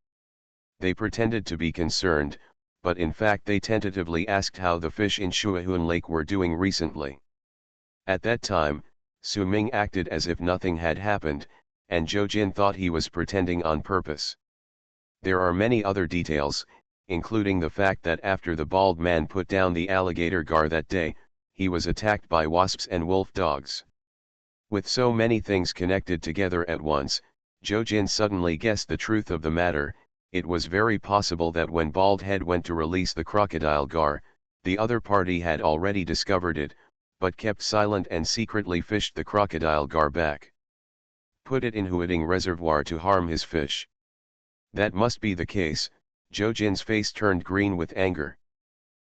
They pretended to be concerned, but in fact they tentatively asked how the fish in Shuahun Lake were doing recently. At that time, Su-Ming acted as if nothing had happened, and Jojin thought he was pretending on purpose. There are many other details, including the fact that after the bald man put down the alligator gar that day, he was attacked by wasps and wolf dogs. With so many things connected together at once, Jojin suddenly guessed the truth of the matter. It was very possible that when Baldhead went to release the crocodile gar, the other party had already discovered it, but kept silent and secretly fished the crocodile gar back. Put it in Huading Reservoir to harm his fish. That must be the case. Jojin's face turned green with anger.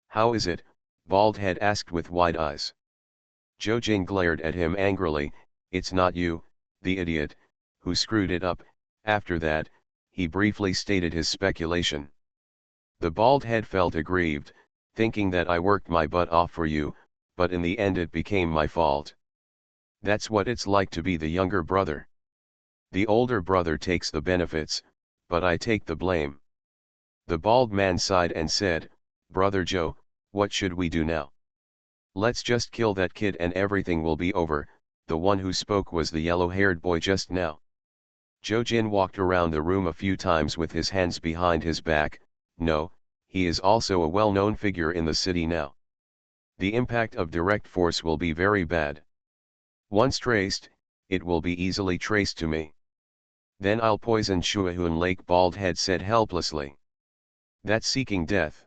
How is it? Baldhead asked with wide eyes. Jojin glared at him angrily. It's not you, the idiot, who screwed it up. After that, he briefly stated his speculation. The baldhead felt aggrieved, thinking that I worked my butt off for you, but in the end it became my fault. That's what it's like to be the younger brother. The older brother takes the benefits, but I take the blame. The bald man sighed and said, Brother Joe, what should we do now? Let's just kill that kid and everything will be over. The one who spoke was the yellow-haired boy just now. Jojin walked around the room a few times with his hands behind his back. No, he is also a well-known figure in the city now. The impact of direct force will be very bad. Once traced, it will be easily traced to me. Then I'll poison Shuahun Lake, Baldhead said helplessly. That's seeking death.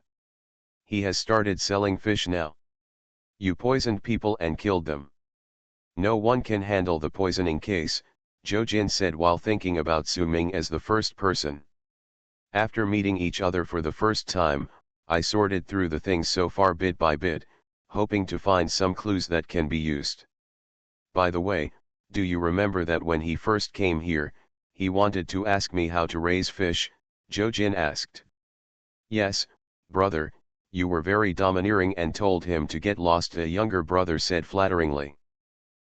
He has started selling fish now. You poisoned people and killed them. No one can handle the poisoning case, Jojin said while thinking about Su-ming as the first person. After meeting each other for the first time, I sorted through the things so far bit by bit, hoping to find some clues that can be used. By the way, do you remember that when he first came here, he wanted to ask me how to raise fish? Jojin asked. Yes, brother, you were very domineering and told him to get lost, a younger brother said flatteringly.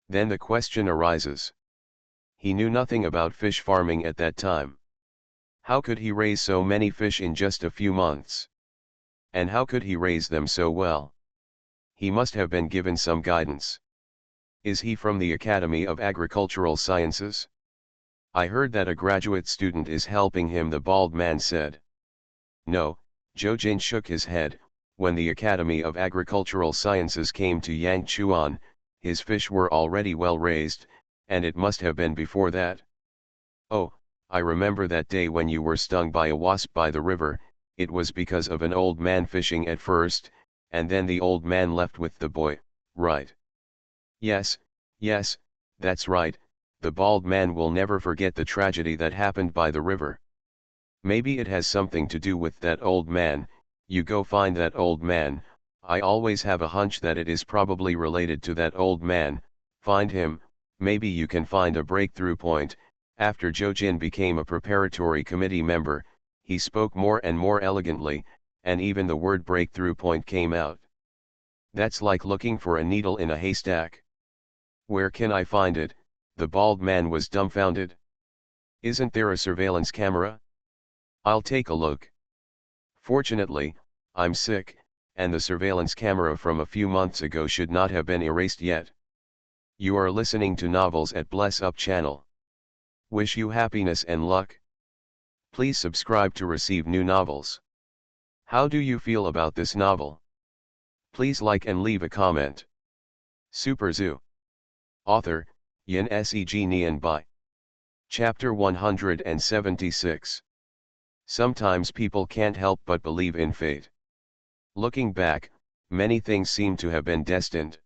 Then the question arises. He knew nothing about fish farming at that time. How could he raise so many fish in just a few months? And how could he raise them so well? He must have been given some guidance. Is he from the Academy of Agricultural Sciences? I heard that a graduate student is helping him, the bald man said. No, Jojin shook his head. When the Academy of Agricultural Sciences came to Yangchuan, his fish were already well raised, and it must have been before that. Oh, I remember that day when you were stung by a wasp by the river. It was because of an old man fishing at first, and then the old man left with the boy, right? Yes, that's right. The bald man will never forget the tragedy that happened by the river. Maybe it has something to do with that old man. You go find that old man. I always have a hunch that it is probably related to that old man. Find him, maybe you can find a breakthrough point. After Jojin became a preparatory committee member, he spoke more and more elegantly, and even the word breakthrough point came out. That's like looking for a needle in a haystack. Where can I find it? The bald man was dumbfounded. Isn't there a surveillance camera? I'll take a look. Fortunately, I'm sick, and the surveillance camera from a few months ago should not have been erased yet. You are listening to Novels at Bless Up channel. Wish you happiness and luck. Please subscribe to receive new novels. How do you feel about this novel? Please like and leave a comment. Super Zoo. Author, Yin Seg Nian Bai. Chapter 176. Sometimes people can't help but believe in fate. Looking back, many things seem to have been destined.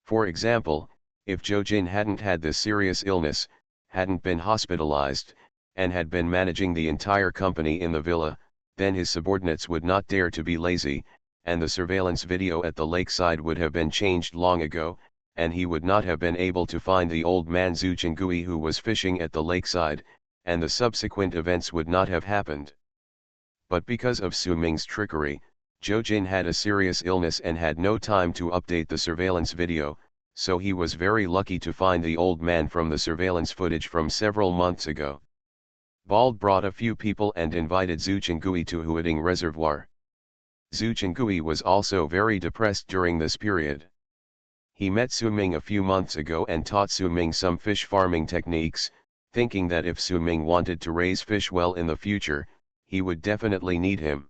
For example, if Jojin hadn't had this serious illness, hadn't been hospitalized, and had been managing the entire company in the villa, then his subordinates would not dare to be lazy, and the surveillance video at the lakeside would have been changed long ago, and he would not have been able to find the old man Zhu Chengui who was fishing at the lakeside, and the subsequent events would not have happened. But because of Su-ming's trickery, Jojin had a serious illness and had no time to update the surveillance video, so he was very lucky to find the old man from the surveillance footage from several months ago. Bald brought a few people and invited Zhu Chengui to Huading Reservoir. Zhu Chengui was also very depressed during this period. He met Su-ming a few months ago and taught Su-ming some fish farming techniques, thinking that if Su-ming wanted to raise fish well in the future, he would definitely need him.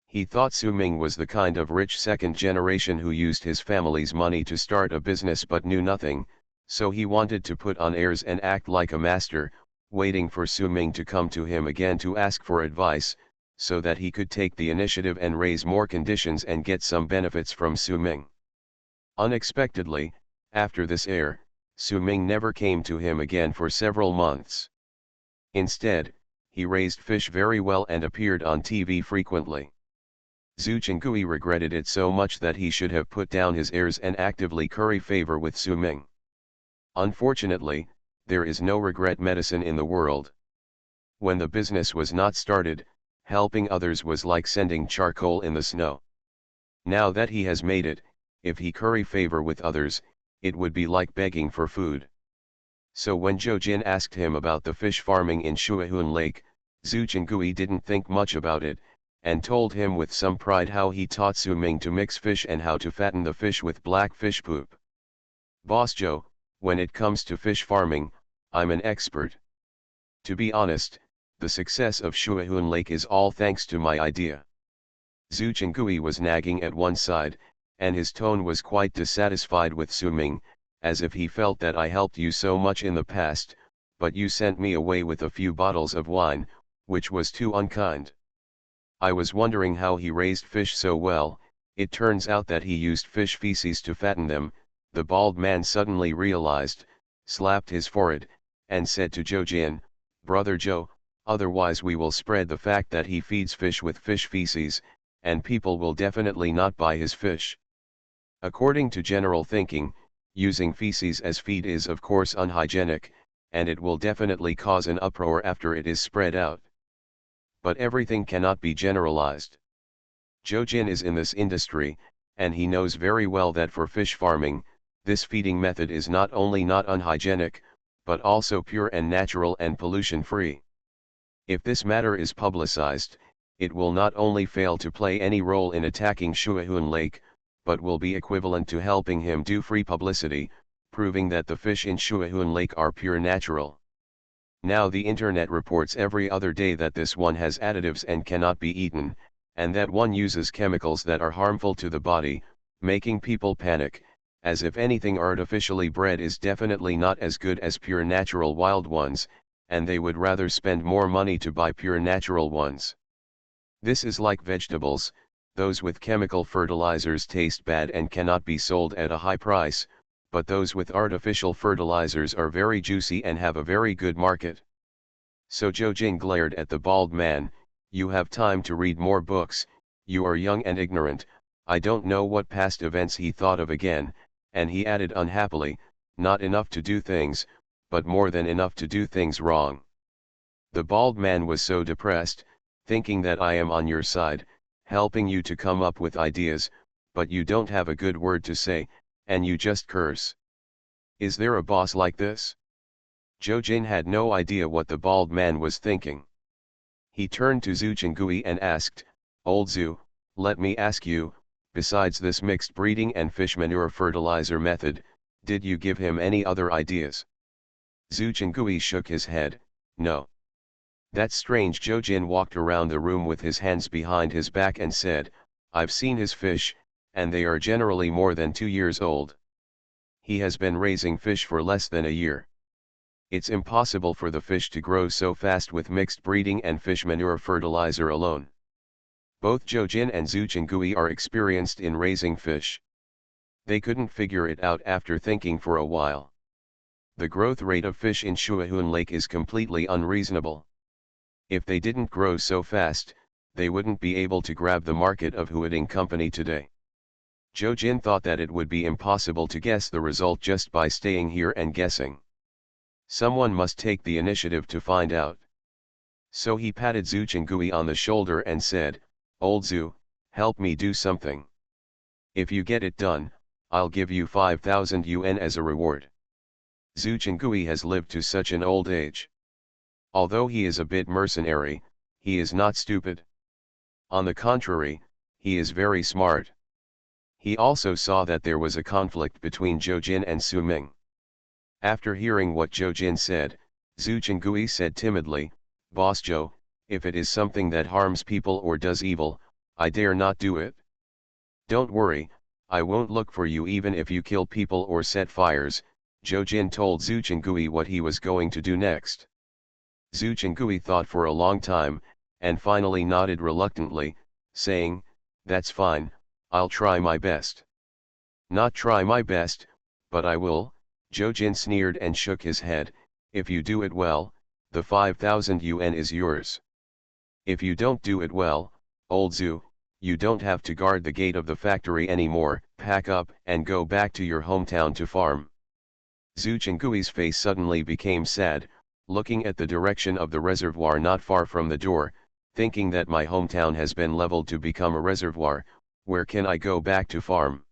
He thought Su-ming was the kind of rich second generation who used his family's money to start a business but knew nothing, so he wanted to put on airs and act like a master, waiting for Su-ming to come to him again to ask for advice, so that he could take the initiative and raise more conditions and get some benefits from Su-ming. Unexpectedly, after this air, Su-ming never came to him again for several months. Instead, he raised fish very well and appeared on TV frequently. Zhu Chengui regretted it so much that he should have put down his airs and actively curry favor with Su Ming. Unfortunately, there is no regret medicine in the world. When the business was not started, helping others was like sending charcoal in the snow. Now that he has made it, if he curry favor with others, it would be like begging for food. So when Zhou Jin asked him about the fish farming in Shuahun Lake, Zhu Chengui didn't think much about it, and told him with some pride how he taught Su Ming to mix fish and how to fatten the fish with black fish poop. Boss Zhou, when it comes to fish farming, I'm an expert. To be honest, the success of Shuahun Lake is all thanks to my idea. Zhu Chengui was nagging at one side, and his tone was quite dissatisfied with Su Ming, as if he felt that I helped you so much in the past, but you sent me away with a few bottles of wine, which was too unkind. I was wondering how he raised fish so well. It turns out that he used fish feces to fatten them. The bald man suddenly realized, slapped his forehead, and said to Zhou Jin, "Brother Zhou, otherwise we will spread the fact that he feeds fish with fish feces, and people will definitely not buy his fish." According to general thinking, using feces as feed is of course unhygienic, and it will definitely cause an uproar after it is spread out. But everything cannot be generalized. Zhou Jin is in this industry, and he knows very well that for fish farming, this feeding method is not only not unhygienic, but also pure and natural and pollution-free. If this matter is publicized, it will not only fail to play any role in attacking Shuahun Lake, but will be equivalent to helping him do free publicity, proving that the fish in Shuahun Lake are pure natural. Now the internet reports every other day that this one has additives and cannot be eaten, and that one uses chemicals that are harmful to the body, making people panic, as if anything artificially bred is definitely not as good as pure natural wild ones, and they would rather spend more money to buy pure natural ones. This is like vegetables, those with chemical fertilizers taste bad and cannot be sold at a high price, but those with artificial fertilizers are very juicy and have a very good market. So Zhou Jin glared at the bald man, "You have time to read more books, you are young and ignorant." I don't know what past events he thought of again, and he added unhappily, "Not enough to do things, but more than enough to do things wrong." The bald man was so depressed, thinking that I am on your side, helping you to come up with ideas, but you don't have a good word to say, and you just curse. Is there a boss like this? Zhou Jin had no idea what the bald man was thinking. He turned to Zhu Chengui and asked, "Old Zhu, let me ask you, besides this mixed breeding and fish manure fertilizer method, did you give him any other ideas?" Zhu Chengui shook his head, "No." That's strange. Zhou Jin walked around the room with his hands behind his back and said, "I've seen his fish, and they are generally more than 2 years old. He has been raising fish for less than a year. It's impossible for the fish to grow so fast with mixed breeding and fish manure fertilizer alone." Both Zhou Jin and Zhu Chengui are experienced in raising fish. They couldn't figure it out after thinking for a while. The growth rate of fish in Shuahun Lake is completely unreasonable. If they didn't grow so fast, they wouldn't be able to grab the market of Huading Company today. Zhou Jin thought that it would be impossible to guess the result just by staying here and guessing. Someone must take the initiative to find out. So he patted Zhu Chengui on the shoulder and said, "Old Zhu, help me do something. If you get it done, I'll give you 5,000 yuan as a reward." Zhu Chengui has lived to such an old age. Although he is a bit mercenary, he is not stupid. On the contrary, he is very smart. He also saw that there was a conflict between Zhou Jin and Su Ming. After hearing what Zhou Jin said, Zhu Chengui said timidly, "Boss Zhou, if it is something that harms people or does evil, I dare not do it." "Don't worry, I won't look for you even if you kill people or set fires." Zhou Jin told Zhu Chengui what he was going to do next. Zhu Chengui thought for a long time, and finally nodded reluctantly, saying, "That's fine, I'll try my best." "Not try my best, but I will," Zhou Jin sneered and shook his head. "If you do it well, the 5,000 yuan is yours. If you don't do it well, old Zhu, you don't have to guard the gate of the factory anymore, pack up and go back to your hometown to farm. Zhu Chenggui's face suddenly became sad, looking at the direction of the reservoir not far from the door, thinking that my hometown has been leveled to become a reservoir, where can I go back to farm?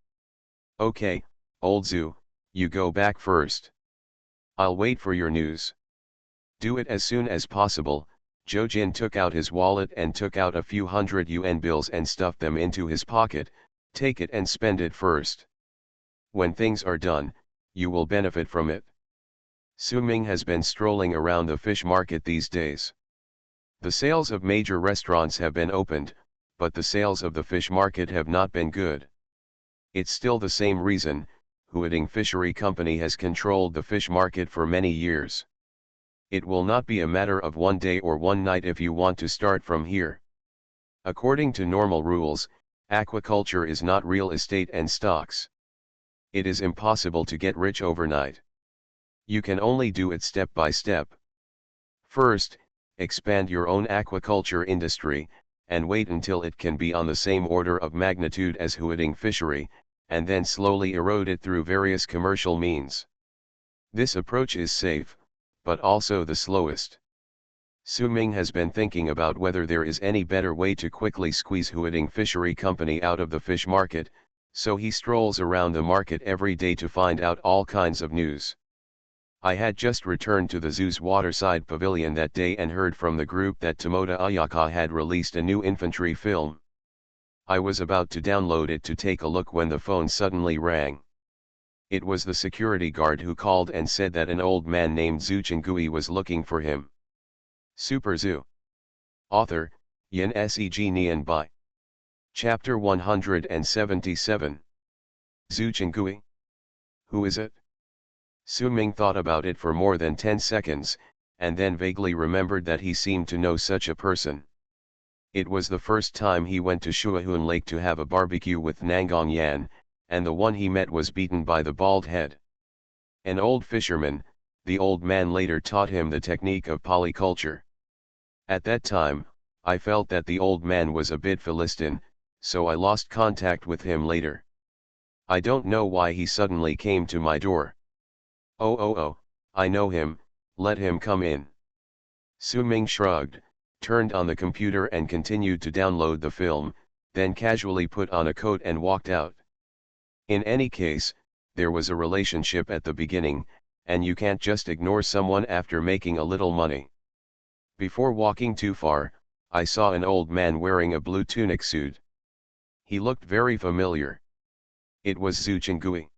Okay, old Zhu, you go back first. I'll wait for your news. Do it as soon as possible. Zhou Jin took out his wallet and took out a few hundred yuan bills and stuffed them into his pocket. Take it and spend it first. When things are done, you will benefit from it. Su Ming has been strolling around the fish market these days. The sales of major restaurants have been opened, but the sales of the fish market have not been good. It's still the same reason, Huading Fishery Company has controlled the fish market for many years. It will not be a matter of one day or one night if you want to start from here. According to normal rules, aquaculture is not real estate and stocks. It is impossible to get rich overnight. You can only do it step by step. First, expand your own aquaculture industry, and wait until it can be on the same order of magnitude as Huading Fishery, and then slowly erode it through various commercial means. This approach is safe, but also the slowest. Su Ming has been thinking about whether there is any better way to quickly squeeze Huading Fishery Company out of the fish market, so he strolls around the market every day to find out all kinds of news. I had just returned to the zoo's waterside pavilion that day and heard from the group that Tomoda Ayaka had released a new infantry film. I was about to download it to take a look when the phone suddenly rang. It was the security guard who called and said that an old man named Zhu Chenggui was looking for him. Super Zhu. Author, Yin Seg Nian Bai. Chapter 177. Zhu Chenggui? Who is it? Su Ming thought about it for more than 10 seconds, and then vaguely remembered that he seemed to know such a person. It was the first time he went to Shuahun Lake to have a barbecue with Nangong Yan, and the one he met was beaten by the bald head. An old fisherman, the old man later taught him the technique of polyculture. At that time, I felt that the old man was a bit Philistine, so I lost contact with him later. I don't know why he suddenly came to my door. Oh, I know him, let him come in. Su Ming shrugged, turned on the computer and continued to download the film, then casually put on a coat and walked out. In any case, there was a relationship at the beginning, and you can't just ignore someone after making a little money. Before walking too far, I saw an old man wearing a blue tunic suit. He looked very familiar. It was Zhu Chenggui.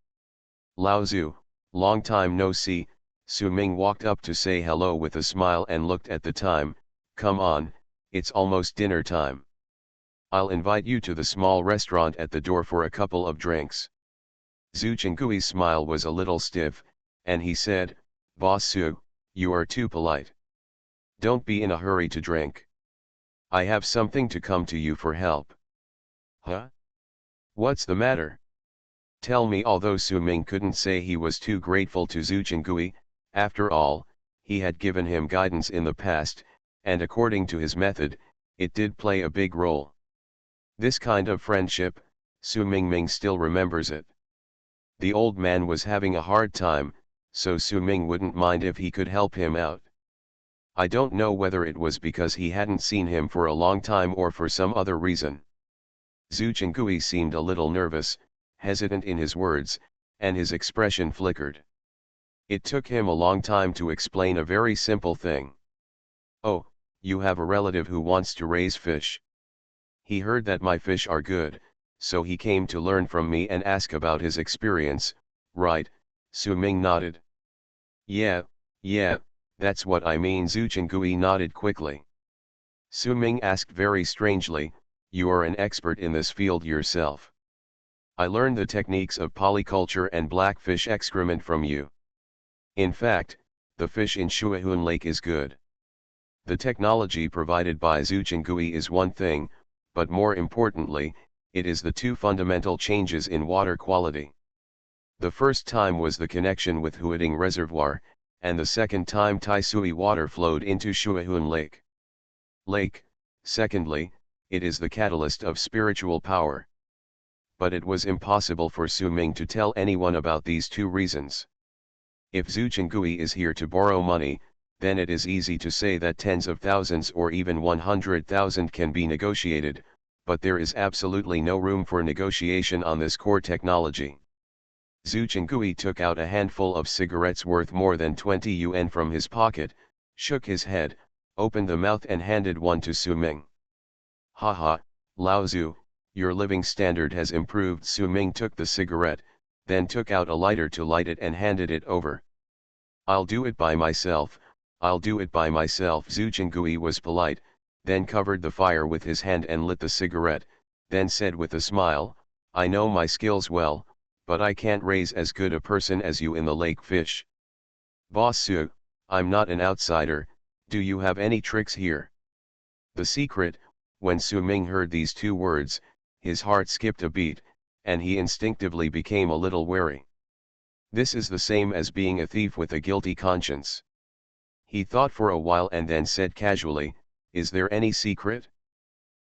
Lao Zhu, long time no see. Su Ming walked up to say hello with a smile and looked at the time. Come on, it's almost dinner time. I'll invite you to the small restaurant at the door for a couple of drinks. Zhu Chenggui's smile was a little stiff, and he said, Boss Su, you are too polite. Don't be in a hurry to drink. I have something to come to you for help. Huh? What's the matter? Tell me. Although Su Ming couldn't say he was too grateful to Zhu Chenggui, after all, he had given him guidance in the past, and according to his method, it did play a big role. This kind of friendship, Su Ming still remembers it. The old man was having a hard time, so Su Ming wouldn't mind if he could help him out. I don't know whether it was because he hadn't seen him for a long time or for some other reason. Zhu Chenggui seemed a little nervous, hesitant in his words, and his expression flickered. It took him a long time to explain a very simple thing. Oh, you have a relative who wants to raise fish. He heard that my fish are good, so he came to learn from me and ask about his experience, right? Su Ming nodded. Yeah, that's what I mean. Zhu Chenggui nodded quickly. Su Ming asked very strangely, you are an expert in this field yourself. I learned the techniques of polyculture and blackfish excrement from you. In fact, the fish in Shuahun Lake is good. The technology provided by Zhu Chenggui is one thing, but more importantly, it is the two fundamental changes in water quality. The first time was the connection with Huading Reservoir, and the second time Taisui water flowed into Shuahun Lake. Lake, secondly, it is the catalyst of spiritual power. But it was impossible for Su Ming to tell anyone about these two reasons. If Zhu Chengui is here to borrow money, then it is easy to say that tens of thousands or even 100,000 can be negotiated, but there is absolutely no room for negotiation on this core technology. Zhu Chengui took out a handful of cigarettes worth more than 20 yuan from his pocket, shook his head, opened the mouth and handed one to Su Ming. Haha, Lao Zhu, your living standard has improved. Su Ming took the cigarette, then took out a lighter to light it and handed it over. I'll do it by myself, I'll do it by myself. Zhu Chengui was polite, then covered the fire with his hand and lit the cigarette, then said with a smile, I know my skills well, but I can't raise as good a person as you in the lake fish. Boss Su, I'm not an outsider, do you have any tricks here? The secret, when Su Ming heard these two words, his heart skipped a beat, and he instinctively became a little wary. This is the same as being a thief with a guilty conscience. He thought for a while and then said casually, is there any secret?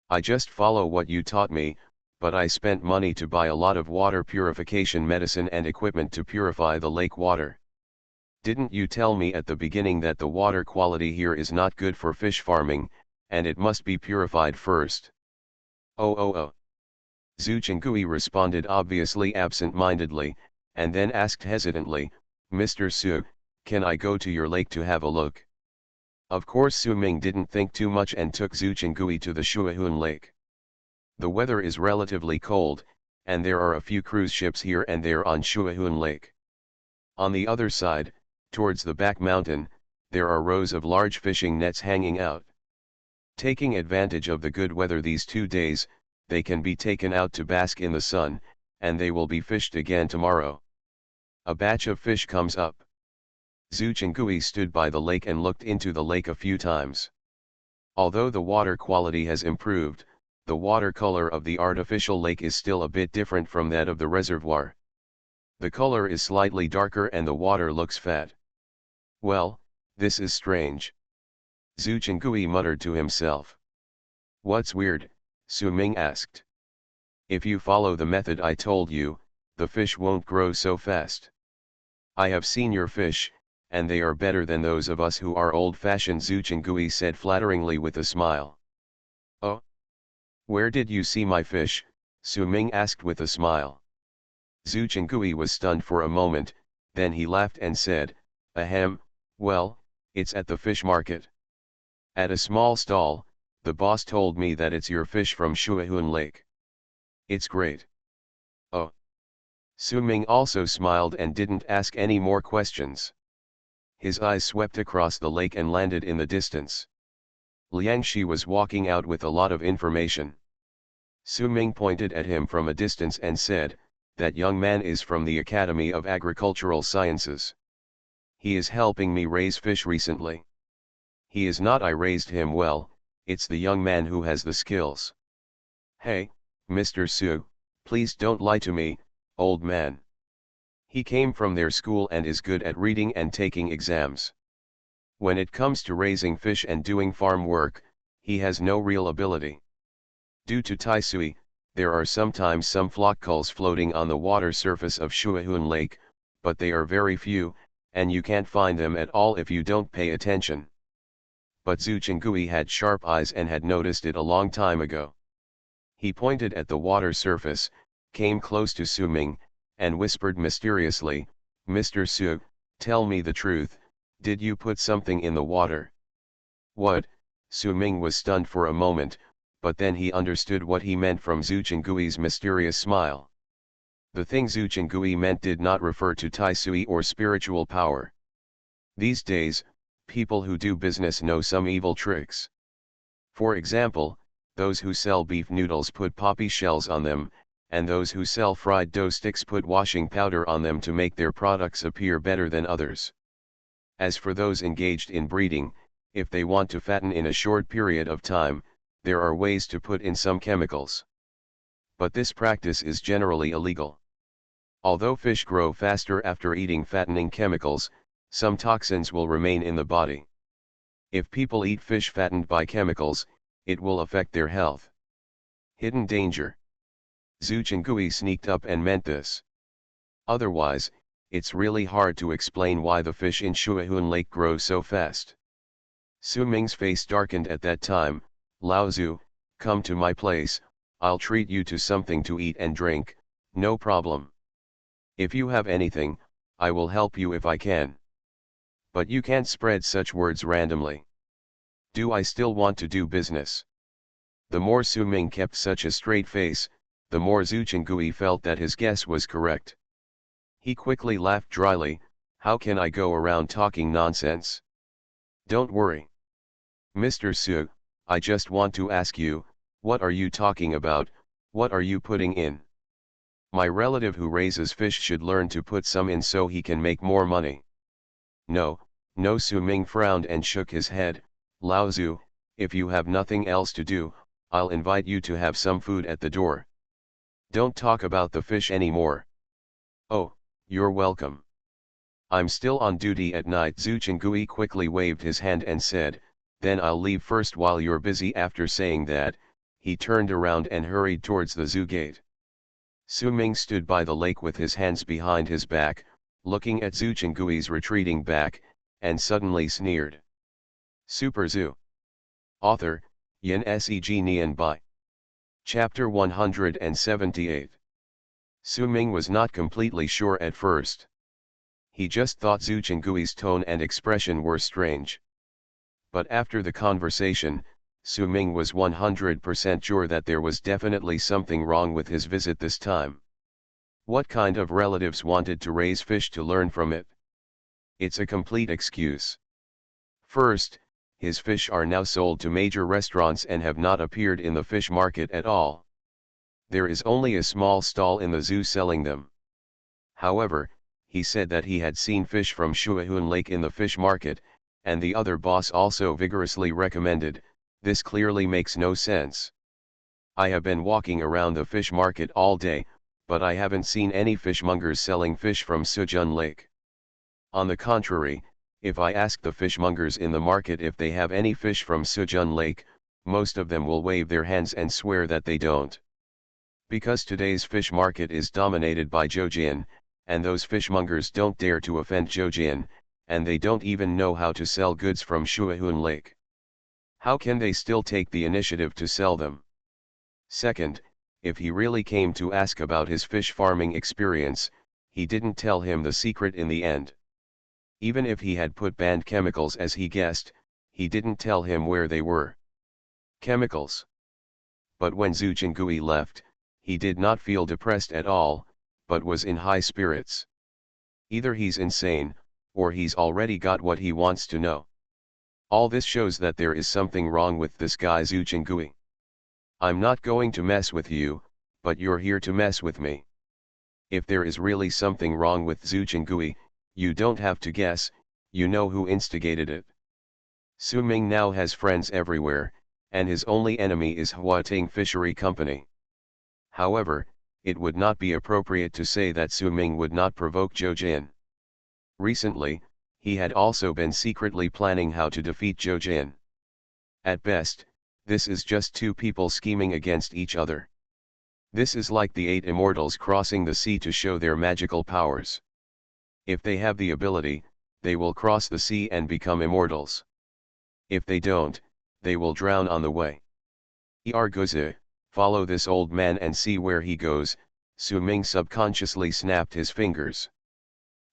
I just follow what you taught me, but I spent money to buy a lot of water purification medicine and equipment to purify the lake water. Didn't you tell me at the beginning that the water quality here is not good for fish farming, and it must be purified first? Oh. Zhu Chengui responded obviously absent-mindedly, and then asked hesitantly, Mr. Su, can I go to your lake to have a look? Of course Su Ming didn't think too much and took Zhu Chengui to the Shuahun Lake. The weather is relatively cold, and there are a few cruise ships here and there on Shuahun Lake. On the other side, towards the back mountain, there are rows of large fishing nets hanging out. Taking advantage of the good weather these 2 days, they can be taken out to bask in the sun, and they will be fished again tomorrow. A batch of fish comes up. Zhu Chengui stood by the lake and looked into the lake a few times. Although the water quality has improved, the water color of the artificial lake is still a bit different from that of the reservoir. The color is slightly darker and the water looks fat. Well, this is strange. Zhu Chengui muttered to himself. What's weird? Su Ming asked. If you follow the method I told you, the fish won't grow so fast. I have seen your fish, and they are better than those of us who are old-fashioned, Zhu Chengui said flatteringly with a smile. Oh? Where did you see my fish? Su Ming asked with a smile. Zhu Chengui was stunned for a moment, then he laughed and said, ahem, well, it's at the fish market. At a small stall, the boss told me that it's your fish from Shuahun Lake. It's great. Oh. Su Ming also smiled and didn't ask any more questions. His eyes swept across the lake and landed in the distance. Liang Shi was walking out with a lot of information. Su Ming pointed at him from a distance and said, that young man is from the Academy of Agricultural Sciences. He is helping me raise fish recently. He is not I raised him well, it's the young man who has the skills. Hey, Mr. Su, please don't lie to me, old man. He came from their school and is good at reading and taking exams. When it comes to raising fish and doing farm work, he has no real ability. Due to Taisui, there are sometimes some flockculls floating on the water surface of Shuahun Lake, but they are very few, and you can't find them at all if you don't pay attention. But Zhu Chengui had sharp eyes and had noticed it a long time ago. He pointed at the water surface, came close to Su Ming, and whispered mysteriously, Mr. Su, tell me the truth, did you put something in the water? What? Su Ming was stunned for a moment, but then he understood what he meant from Zhu Chengui's mysterious smile. The thing Zhu Chengui meant did not refer to Taisui or spiritual power. These days, people who do business know some evil tricks. For example, those who sell beef noodles put poppy shells on them, and those who sell fried dough sticks put washing powder on them to make their products appear better than others. As for those engaged in breeding, if they want to fatten in a short period of time, there are ways to put in some chemicals. But this practice is generally illegal. Although fish grow faster after eating fattening chemicals, Some toxins will remain in the body. If people eat fish fattened by chemicals, it will affect their health. Hidden danger. Zhu Chengui sneaked up and meant this. Otherwise, it's really hard to explain why the fish in Shuahun Lake grow so fast. Su Ming's face darkened at that time. Lao Zhu, come to my place, I'll treat you to something to eat and drink, no problem. If you have anything, I will help you if I can. But you can't spread such words randomly. Do I still want to do business? The more Su Ming kept such a straight face, the more Zhu Chengui felt that his guess was correct. He quickly laughed dryly. How can I go around talking nonsense? Don't worry. Mr. Su, I just want to ask you, what are you talking about, what are you putting in? My relative who raises fish should learn to put some in so he can make more money. No, no. Su Ming frowned and shook his head. Lao Zhu, if you have nothing else to do, I'll invite you to have some food at the door. Don't talk about the fish anymore. Oh, you're welcome. I'm still on duty at night. Zhu Chengui quickly waved his hand and said, then I'll leave first while you're busy. After saying that, he turned around and hurried towards the zoo gate. Su Ming stood by the lake with his hands behind his back, looking at Zhu Chengui's retreating back, and suddenly sneered. Super Zoo. Author, Yin Seg Nian Bai. Chapter 178. Su Ming was not completely sure at first. He just thought Zhu Chengui's tone and expression were strange. But after the conversation, Su Ming was 100% sure that there was definitely something wrong with his visit this time. What kind of relatives wanted to raise fish to learn from it? It's a complete excuse. First, his fish are now sold to major restaurants and have not appeared in the fish market at all. There is only a small stall in the zoo selling them. However, he said that he had seen fish from Shuahun Lake in the fish market, and the other boss also vigorously recommended. This clearly makes no sense. I have been walking around the fish market all day, but I haven't seen any fishmongers selling fish from Sujun Lake. On the contrary, if I ask the fishmongers in the market if they have any fish from Sujun Lake, most of them will wave their hands and swear that they don't. Because today's fish market is dominated by Zhoujin, and those fishmongers don't dare to offend Zhoujin, and they don't even know how to sell goods from Shuahun Lake. How can they still take the initiative to sell them? Second, if he really came to ask about his fish farming experience, he didn't tell him the secret in the end. Even if he had put banned chemicals as he guessed, he didn't tell him where they were. Chemicals. But when Zhu Chengui left, he did not feel depressed at all, but was in high spirits. Either he's insane, or he's already got what he wants to know. All this shows that there is something wrong with this guy Zhu Chengui. I'm not going to mess with you, but you're here to mess with me. If there is really something wrong with Zhu Chengui, you don't have to guess, you know who instigated it. Su Ming now has friends everywhere, and his only enemy is Huating Fishery Company. However, it would not be appropriate to say that Su Ming would not provoke Zhoujin. Recently, he had also been secretly planning how to defeat Zhoujin. At best, this is just two people scheming against each other. This is like the 8 immortals crossing the sea to show their magical powers. If they have the ability, they will cross the sea and become immortals. If they don't, they will drown on the way. Goze, follow this old man and see where he goes. Su Ming subconsciously snapped his fingers.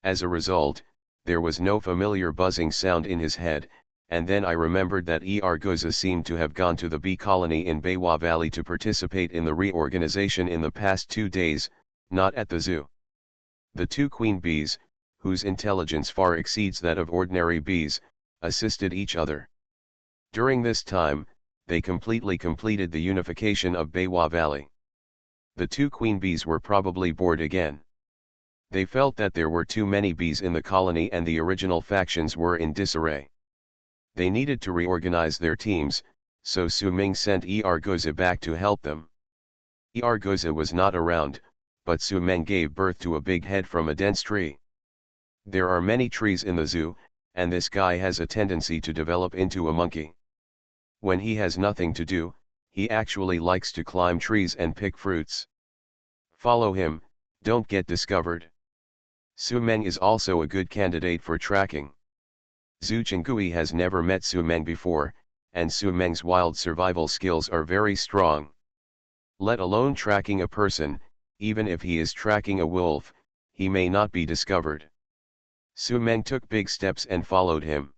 As a result, there was no familiar buzzing sound in his head, and then I remembered that Goze seemed to have gone to the bee colony in Beiwa Valley to participate in the reorganization in the past 2 days, not at the zoo. The 2 queen bees, whose intelligence far exceeds that of ordinary bees, assisted each other. During this time, they completed the unification of Beiwa Valley. The 2 queen bees were probably bored again. They felt that there were too many bees in the colony and the original factions were in disarray. They needed to reorganize their teams, so Su Ming sent Goze back to help them. Goze was not around, but Su Ming gave birth to a big head from a dense tree. There are many trees in the zoo, and this guy has a tendency to develop into a monkey. When he has nothing to do, he actually likes to climb trees and pick fruits. Follow him, don't get discovered. Su-meng is also a good candidate for tracking. Zhu Chenggui has never met Su-meng before, and Su-meng's wild survival skills are very strong. Let alone tracking a person, even if he is tracking a wolf, he may not be discovered. Su-meng took big steps and followed him.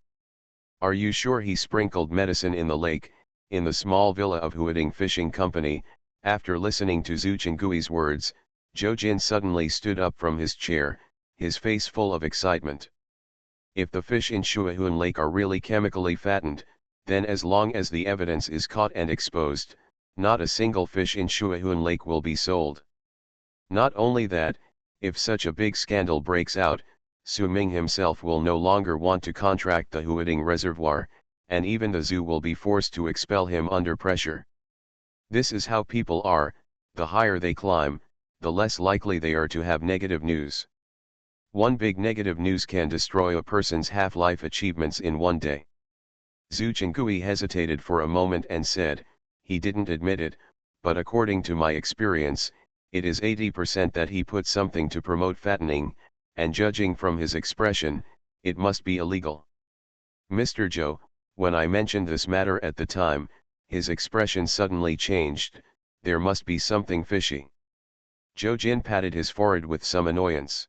Are you sure he sprinkled medicine in the lake, in the small villa of Huading Fishing Company? After listening to Zhu Chenggui's words, Zhou Jin suddenly stood up from his chair, his face full of excitement. If the fish in Shuahun Lake are really chemically fattened, then as long as the evidence is caught and exposed, not a single fish in Shuahun Lake will be sold. Not only that, if such a big scandal breaks out, Su Ming himself will no longer want to contract the Huading Reservoir, and even the zoo will be forced to expel him under pressure. This is how people are, the higher they climb, the less likely they are to have negative news. One big negative news can destroy a person's half-life achievements in one day. Zhu Chenggui hesitated for a moment and said, he didn't admit it, but according to my experience, it is 80% that he put something to promote fattening, and judging from his expression, it must be illegal. Mr. Zhou, when I mentioned this matter at the time, his expression suddenly changed, there must be something fishy. Zhou Jin patted his forehead with some annoyance.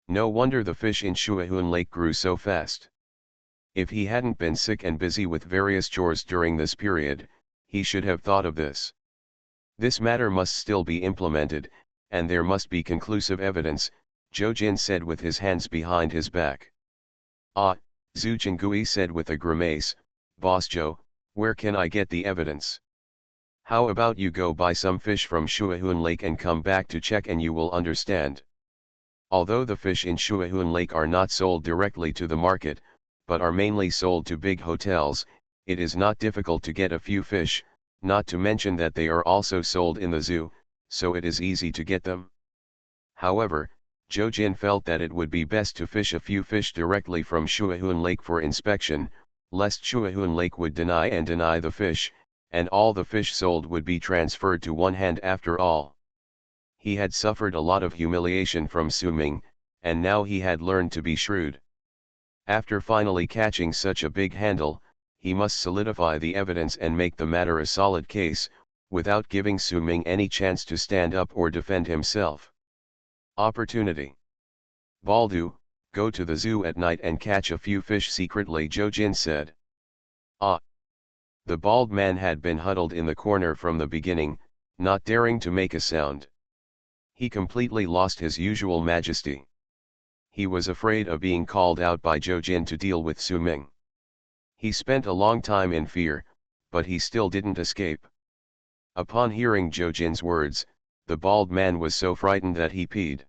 No wonder the fish in Shuahun Lake grew so fast. If he hadn't been sick and busy with various chores during this period, he should have thought of this. This matter must still be implemented, and there must be conclusive evidence, Zhou Jin said with his hands behind his back. Ah, Zhu Chenggui said with a grimace, Boss Zhou, where can I get the evidence? How about you go buy some fish from Shuahun Lake and come back to check and you will understand. Although the fish in Shuahun Lake are not sold directly to the market, but are mainly sold to big hotels, it is not difficult to get a few fish, not to mention that they are also sold in the zoo, so it is easy to get them. However, Zhou Jin felt that it would be best to fish a few fish directly from Shuahun Lake for inspection, lest Shuahun Lake would deny the fish, and all the fish sold would be transferred to one hand after all. He had suffered a lot of humiliation from Su Ming, and now he had learned to be shrewd. After finally catching such a big handle, he must solidify the evidence and make the matter a solid case, without giving Su Ming any chance to stand up or defend himself. Opportunity. Baldu, go to the zoo at night and catch a few fish secretly, Zhou Jin said. Ah! The bald man had been huddled in the corner from the beginning, not daring to make a sound. He completely lost his usual majesty. He was afraid of being called out by Zhou Jin to deal with Su Ming. He spent a long time in fear, but he still didn't escape. Upon hearing Zhou Jin's words, the bald man was so frightened that he peed.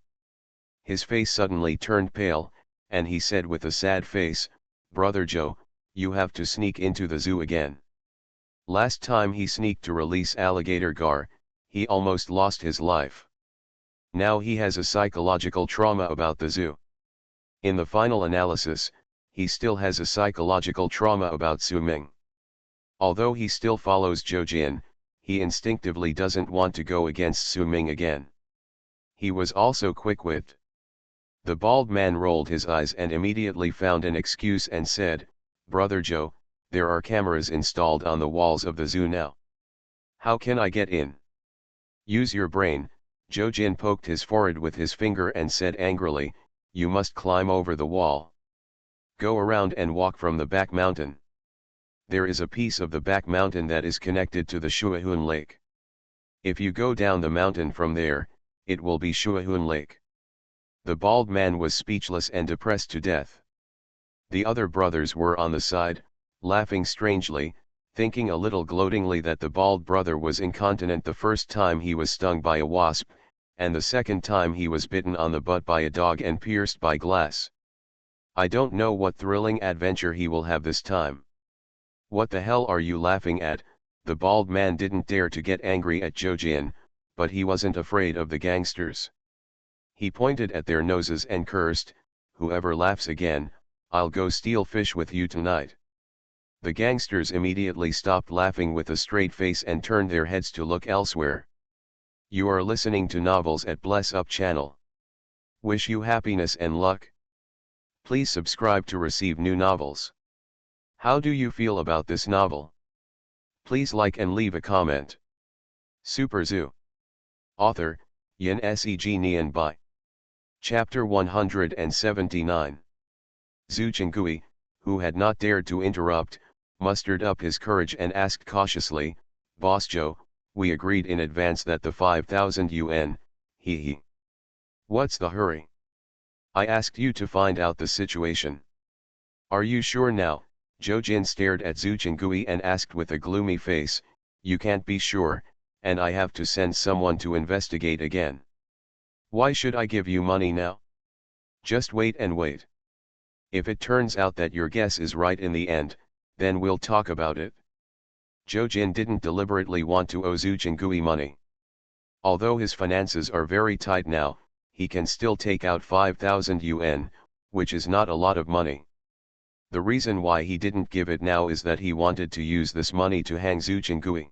His face suddenly turned pale, and he said with a sad face, Brother Zhou, you have to sneak into the zoo again. Last time he sneaked to release alligator Gar, he almost lost his life. Now he has a psychological trauma about the zoo. In the final analysis, he still has a psychological trauma about Su Ming. Although he still follows Zhou Jin, he instinctively doesn't want to go against Su Ming again. He was also quick-witted. The bald man rolled his eyes and immediately found an excuse and said, Brother Zhou, there are cameras installed on the walls of the zoo now. How can I get in? Use your brain. Zhou Jin poked his forehead with his finger and said angrily, you must climb over the wall. Go around and walk from the back mountain. There is a piece of the back mountain that is connected to the Shuahun Lake. If you go down the mountain from there, it will be Shuahun Lake. The bald man was speechless and depressed to death. The other brothers were on the side, laughing strangely, thinking a little gloatingly that the bald brother was incontinent the first time he was stung by a wasp, and the second time he was bitten on the butt by a dog and pierced by glass. I don't know what thrilling adventure he will have this time. What the hell are you laughing at? The bald man didn't dare to get angry at Zhou Jin, but he wasn't afraid of the gangsters. He pointed at their noses and cursed, whoever laughs again, I'll go steal fish with you tonight. The gangsters immediately stopped laughing with a straight face and turned their heads to look elsewhere. You are listening to Novels at Bless Up channel. Wish you happiness and luck. Please subscribe to receive new novels. How do you feel about this novel? Please like and leave a comment. Super Zoo. Author, Yin Seg Nian Bai. Chapter 179. Zhu Chenggui, who had not dared to interrupt, mustered up his courage and asked cautiously, Boss Joe, we agreed in advance that the 5,000 yuan, he. What's the hurry? I asked you to find out the situation. Are you sure now? Zhou Jin stared at Zhu Chenggui and asked with a gloomy face, you can't be sure, and I have to send someone to investigate again. Why should I give you money now? Just wait and wait. If it turns out that your guess is right in the end, then we'll talk about it. Zhou Jin didn't deliberately want to owe Zhu Chenggui money. Although his finances are very tight now, he can still take out 5,000 yuan, which is not a lot of money. The reason why he didn't give it now is that he wanted to use this money to hang Zhu Chenggui.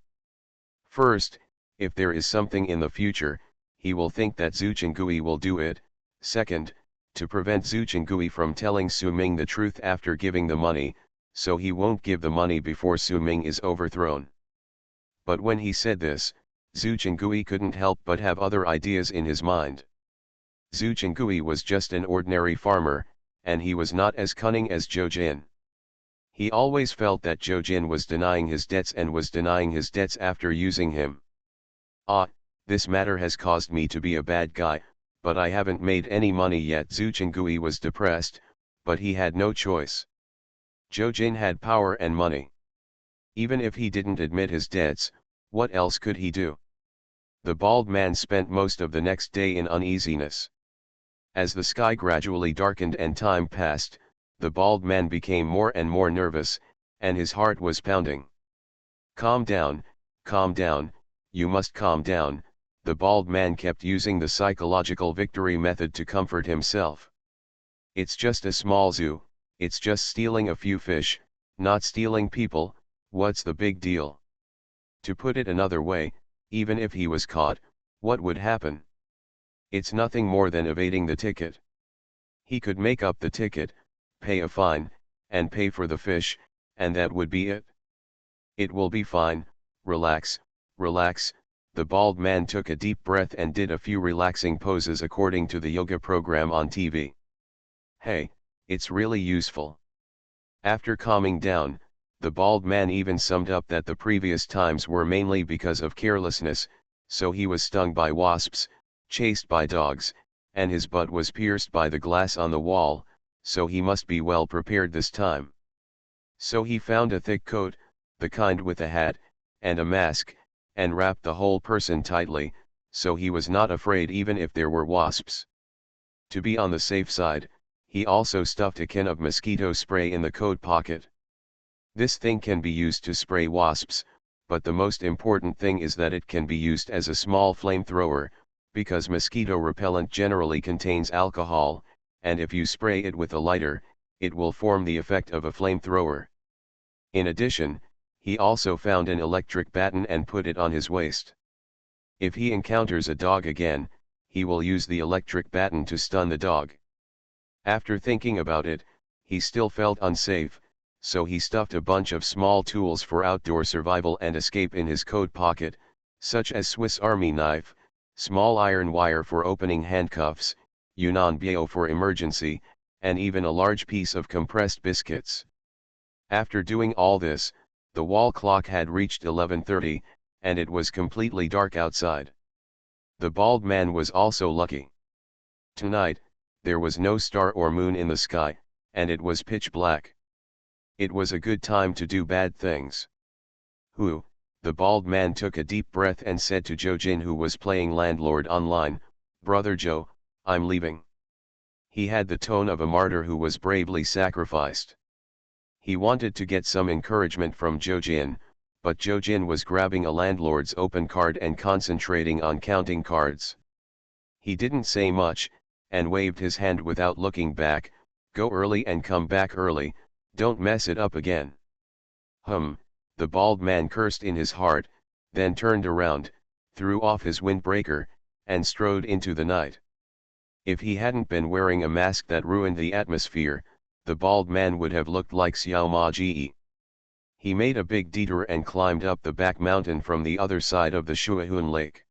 First, if there is something in the future, he will think that Zhu Chenggui will do it. Second, to prevent Zhu Chenggui from telling Su Ming the truth after giving the money, so he won't give the money before Su Ming is overthrown. But when he said this, Zhu Chenggui couldn't help but have other ideas in his mind. Zhu Chenggui was just an ordinary farmer, and he was not as cunning as Zhou Jin. He always felt that Zhou Jin was denying his debts and was denying his debts after using him. This matter has caused me to be a bad guy, but I haven't made any money yet. Zhu Chenggui was depressed, but he had no choice. Zhou Jin had power and money. Even if he didn't admit his debts, what else could he do? The bald man spent most of the next day in uneasiness. As the sky gradually darkened and time passed, the bald man became more and more nervous, and his heart was pounding. Calm down, you must calm down, the bald man kept using the psychological victory method to comfort himself. It's just a small zoo, it's just stealing a few fish, not stealing people, what's the big deal? To put it another way, even if he was caught, what would happen? It's nothing more than evading the ticket. He could make up the ticket, pay a fine, and pay for the fish, and that would be it. It will be fine, relax, the bald man took a deep breath and did a few relaxing poses according to the yoga program on TV. Hey, it's really useful. After calming down, the bald man even summed up that the previous times were mainly because of carelessness, so he was stung by wasps, chased by dogs, and his butt was pierced by the glass on the wall, so he must be well prepared this time. So he found a thick coat, the kind with a hat, and a mask, and wrapped the whole person tightly, so he was not afraid even if there were wasps. To be on the safe side, he also stuffed a can of mosquito spray in the coat pocket. This thing can be used to spray wasps, but the most important thing is that it can be used as a small flamethrower, because mosquito repellent generally contains alcohol, and if you spray it with a lighter, it will form the effect of a flamethrower. In addition, he also found an electric baton and put it on his waist. If he encounters a dog again, he will use the electric baton to stun the dog. After thinking about it, he still felt unsafe, so he stuffed a bunch of small tools for outdoor survival and escape in his coat pocket, such as Swiss Army knife, small iron wire for opening handcuffs, Yunnan Bio for emergency, and even a large piece of compressed biscuits. After doing all this, the wall clock had reached 11:30, and it was completely dark outside. The bald man was also lucky. Tonight, there was no star or moon in the sky, and it was pitch black. It was a good time to do bad things. The bald man took a deep breath and said to Zhou Jin, who was playing landlord online, Brother Zhou, I'm leaving. He had the tone of a martyr who was bravely sacrificed. He wanted to get some encouragement from Zhou Jin, but Zhou Jin was grabbing a landlord's open card and concentrating on counting cards. He didn't say much, and waved his hand without looking back, Go early and come back early, don't mess it up again. The bald man cursed in his heart, then turned around, threw off his windbreaker, and strode into the night. If he hadn't been wearing a mask that ruined the atmosphere, the bald man would have looked like Xiao Ma Ji. He made a big detour and climbed up the back mountain from the other side of the Shuahun Lake.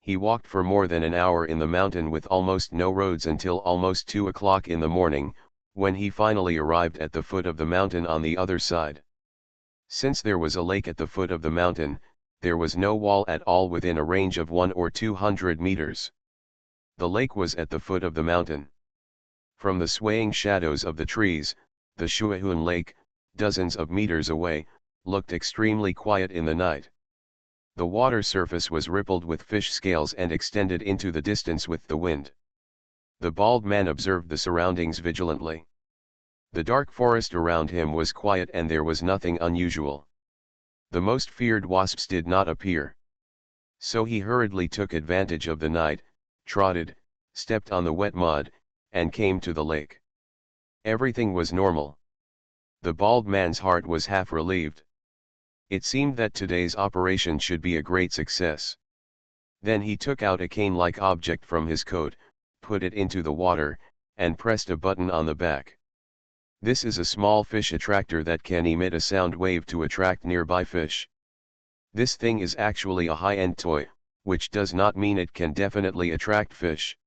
He walked for more than an hour in the mountain with almost no roads until almost 2 o'clock in the morning, when he finally arrived at the foot of the mountain on the other side. Since there was a lake at the foot of the mountain, there was no wall at all within a range of 100 or 200 meters. The lake was at the foot of the mountain. From the swaying shadows of the trees, the Shuahun Lake, dozens of meters away, looked extremely quiet in the night. The water surface was rippled with fish scales and extended into the distance with the wind. The bald man observed the surroundings vigilantly. The dark forest around him was quiet and there was nothing unusual. The most feared wasps did not appear. So he hurriedly took advantage of the night, trotted, stepped on the wet mud, and came to the lake. Everything was normal. The bald man's heart was half relieved. It seemed that today's operation should be a great success. Then he took out a cane-like object from his coat, put it into the water, and pressed a button on the back. This is a small fish attractor that can emit a sound wave to attract nearby fish. This thing is actually a high-end toy, which does not mean it can definitely attract fish.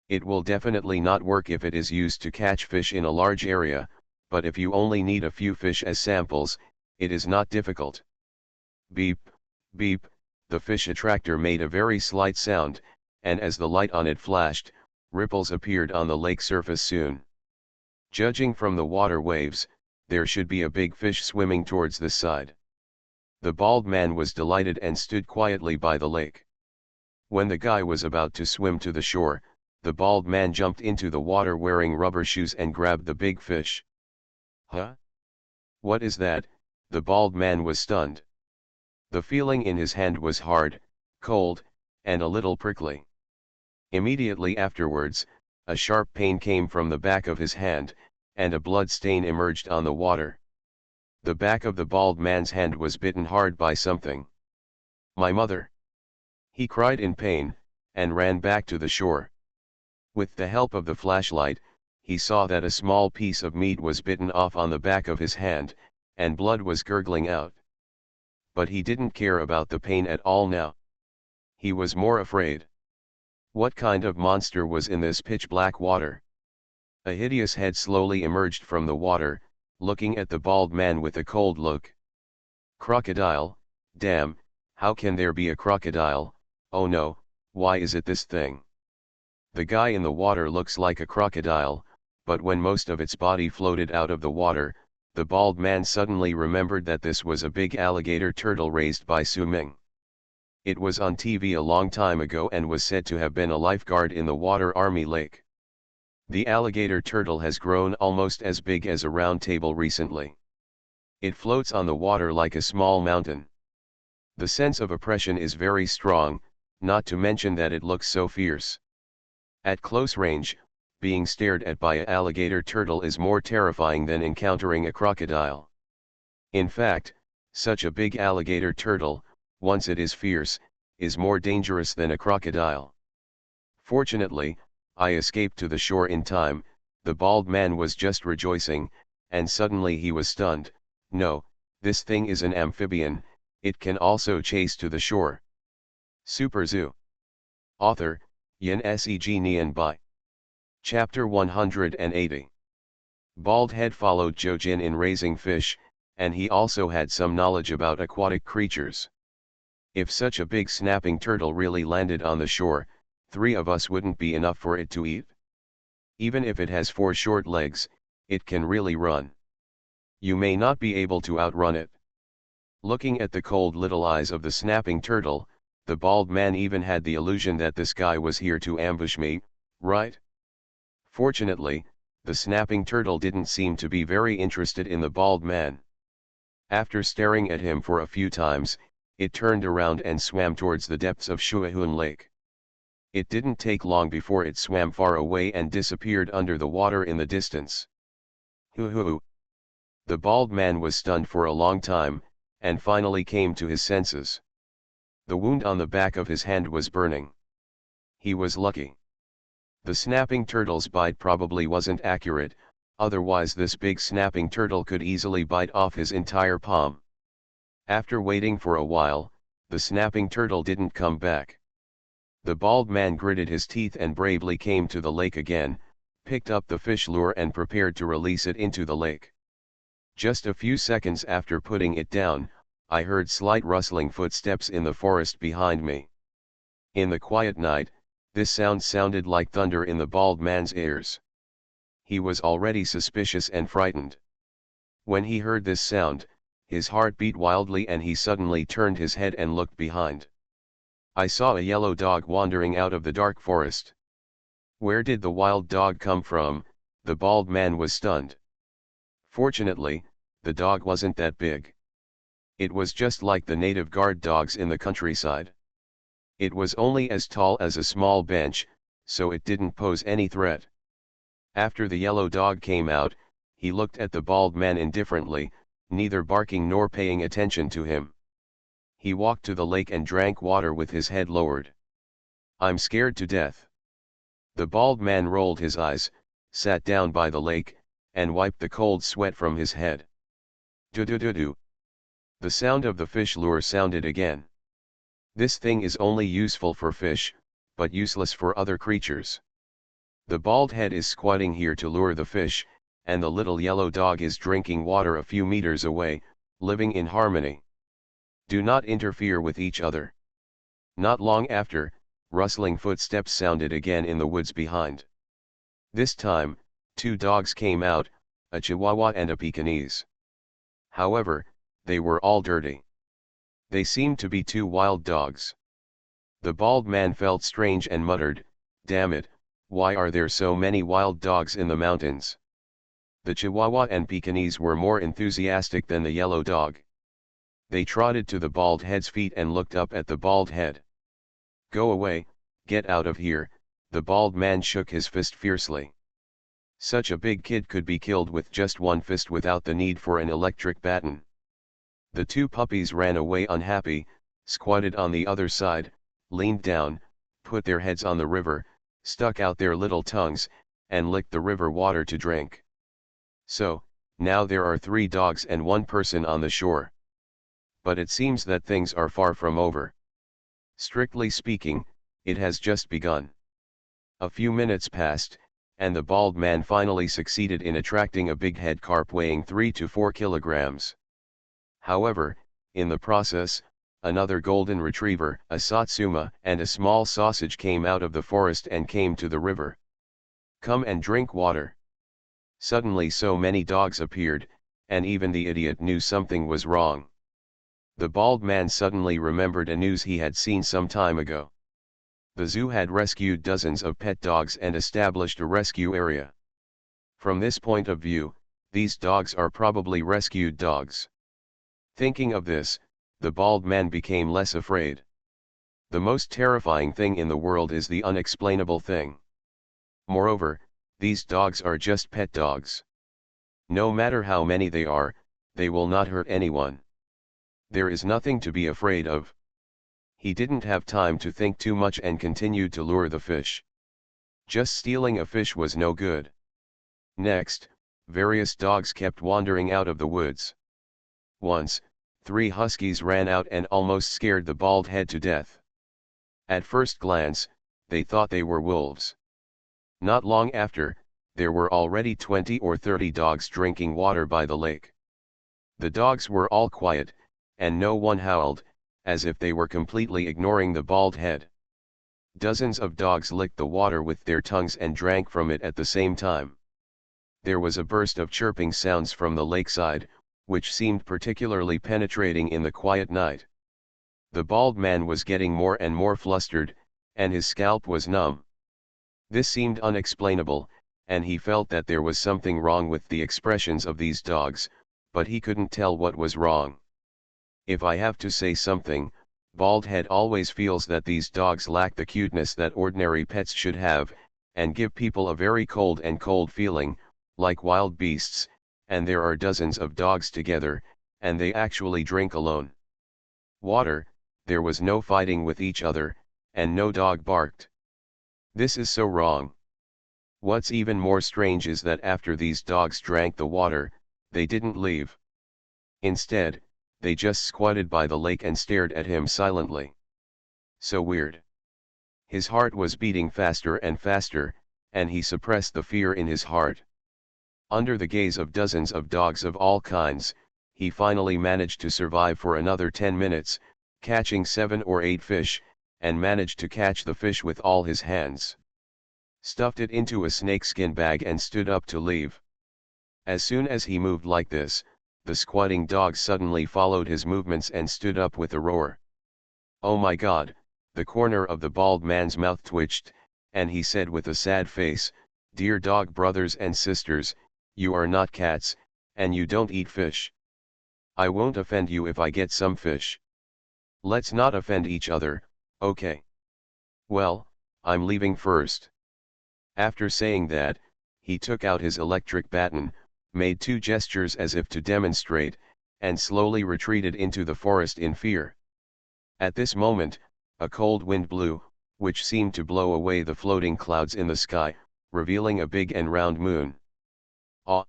It will definitely not work if it is used to catch fish in a large area, but if you only need a few fish as samples, it is not difficult. Beep, beep, the fish attractor made a very slight sound, and as the light on it flashed, ripples appeared on the lake surface soon. Judging from the water waves, there should be a big fish swimming towards the side. The bald man was delighted and stood quietly by the lake. When the guy was about to swim to the shore, the bald man jumped into the water wearing rubber shoes and grabbed the big fish. Huh? What is that? The bald man was stunned. The feeling in his hand was hard, cold, and a little prickly. Immediately afterwards, a sharp pain came from the back of his hand, and a blood stain emerged on the water. The back of the bald man's hand was bitten hard by something. My mother! He cried in pain, and ran back to the shore. With the help of the flashlight, he saw that a small piece of meat was bitten off on the back of his hand, and blood was gurgling out. But he didn't care about the pain at all now. He was more afraid. What kind of monster was in this pitch-black water? A hideous head slowly emerged from the water, looking at the bald man with a cold look. Crocodile, damn, how can there be a crocodile? Oh no, why is it this thing? The guy in the water looks like a crocodile, but when most of its body floated out of the water, the bald man suddenly remembered that this was a big alligator turtle raised by Su Ming. It was on TV a long time ago and was said to have been a lifeguard in the Water Army Lake. The alligator turtle has grown almost as big as a round table recently. It floats on the water like a small mountain. The sense of oppression is very strong, not to mention that it looks so fierce. At close range, being stared at by an alligator turtle is more terrifying than encountering a crocodile. In fact, such a big alligator turtle, once it is fierce, is more dangerous than a crocodile. Fortunately, I escaped to the shore in time. The bald man was just rejoicing, and suddenly he was stunned. No, this thing is an amphibian, it can also chase to the shore. Super Zoo. Author, Yin Seg Nian Bai. Chapter 180. Bald Head followed Zhou Jin in raising fish, and he also had some knowledge about aquatic creatures. If such a big snapping turtle really landed on the shore, 3 of us wouldn't be enough for it to eat. Even if it has 4 short legs, it can really run. You may not be able to outrun it. Looking at the cold little eyes of the snapping turtle, the bald man even had the illusion that this guy was here to ambush me, right? Fortunately, the snapping turtle didn't seem to be very interested in the bald man. After staring at him for a few times, it turned around and swam towards the depths of Shuahun Lake. It didn't take long before it swam far away and disappeared under the water in the distance. Hoo hoo. The bald man was stunned for a long time, and finally came to his senses. The wound on the back of his hand was burning. He was lucky. The snapping turtle's bite probably wasn't accurate, otherwise this big snapping turtle could easily bite off his entire palm. After waiting for a while, the snapping turtle didn't come back. The bald man gritted his teeth and bravely came to the lake again, picked up the fish lure and prepared to release it into the lake. Just a few seconds after putting it down, I heard slight rustling footsteps in the forest behind me. In the quiet night, this sound sounded like thunder in the bald man's ears. He was already suspicious and frightened. When he heard this sound, his heart beat wildly and he suddenly turned his head and looked behind. I saw a yellow dog wandering out of the dark forest. Where did the wild dog come from? The bald man was stunned. Fortunately, the dog wasn't that big. It was just like the native guard dogs in the countryside. It was only as tall as a small bench, so it didn't pose any threat. After the yellow dog came out, he looked at the bald man indifferently, neither barking nor paying attention to him. He walked to the lake and drank water with his head lowered. "I'm scared to death." The bald man rolled his eyes, sat down by the lake, and wiped the cold sweat from his head. Do-do-do-do. The sound of the fish lure sounded again. This thing is only useful for fish, but useless for other creatures. The bald head is squatting here to lure the fish, and the little yellow dog is drinking water a few meters away, living in harmony. Do not interfere with each other. Not long after, rustling footsteps sounded again in the woods behind. This time, two dogs came out, a Chihuahua and a Pekingese. However, they were all dirty. They seemed to be two wild dogs. The bald man felt strange and muttered, "Damn it, why are there so many wild dogs in the mountains?" The Chihuahua and Pekingese were more enthusiastic than the yellow dog. They trotted to the bald head's feet and looked up at the bald head. "Go away, get out of here," the bald man shook his fist fiercely. Such a big kid could be killed with just one fist without the need for an electric baton. The two puppies ran away unhappy, squatted on the other side, leaned down, put their heads on the river, stuck out their little tongues, and licked the river water to drink. So, now there are 3 dogs and 1 person on the shore. But it seems that things are far from over. Strictly speaking, it has just begun. A few minutes passed, and the bald man finally succeeded in attracting a big head carp weighing 3 to 4 kilograms. However, in the process, another golden retriever, a satsuma, and a small sausage came out of the forest and came to the river. "Come and drink water." Suddenly so many dogs appeared, and even the idiot knew something was wrong. The bald man suddenly remembered a news he had seen some time ago. The zoo had rescued dozens of pet dogs and established a rescue area. From this point of view, these dogs are probably rescued dogs. Thinking of this, the bald man became less afraid. The most terrifying thing in the world is the unexplainable thing. Moreover, these dogs are just pet dogs. No matter how many they are, they will not hurt anyone. There is nothing to be afraid of. He didn't have time to think too much and continued to lure the fish. Just stealing a fish was no good. Next, various dogs kept wandering out of the woods. Once, 3 huskies ran out and almost scared the bald head to death. At first glance, they thought they were wolves. Not long after, there were already 20 or 30 dogs drinking water by the lake. The dogs were all quiet, and no one howled, as if they were completely ignoring the bald head. Dozens of dogs licked the water with their tongues and drank from it at the same time. There was a burst of chirping sounds from the lakeside, which seemed particularly penetrating in the quiet night. The bald man was getting more and more flustered, and his scalp was numb. This seemed unexplainable, and he felt that there was something wrong with the expressions of these dogs, but he couldn't tell what was wrong. "If I have to say something, Baldhead always feels that these dogs lack the cuteness that ordinary pets should have, and give people a very cold feeling, like wild beasts, and there are dozens of dogs together, and they actually drink alone. Water, there was no fighting with each other, and no dog barked. This is so wrong. What's even more strange is that after these dogs drank the water, they didn't leave. Instead, they just squatted by the lake and stared at him silently. So weird. His heart was beating faster and faster, and he suppressed the fear in his heart. Under the gaze of dozens of dogs of all kinds, he finally managed to survive for another 10 minutes, catching 7 or 8 fish, and managed to catch the fish with all his hands. Stuffed it into a snakeskin bag and stood up to leave. As soon as he moved like this, the squatting dog suddenly followed his movements and stood up with a roar. Oh my God, the corner of the bald man's mouth twitched, and he said with a sad face, "Dear dog brothers and sisters, you are not cats, and you don't eat fish. I won't offend you if I get some fish. Let's not offend each other, okay? Well, I'm leaving first." After saying that, he took out his electric baton, made 2 gestures as if to demonstrate, and slowly retreated into the forest in fear. At this moment, a cold wind blew, which seemed to blow away the floating clouds in the sky, revealing a big and round moon. Ah!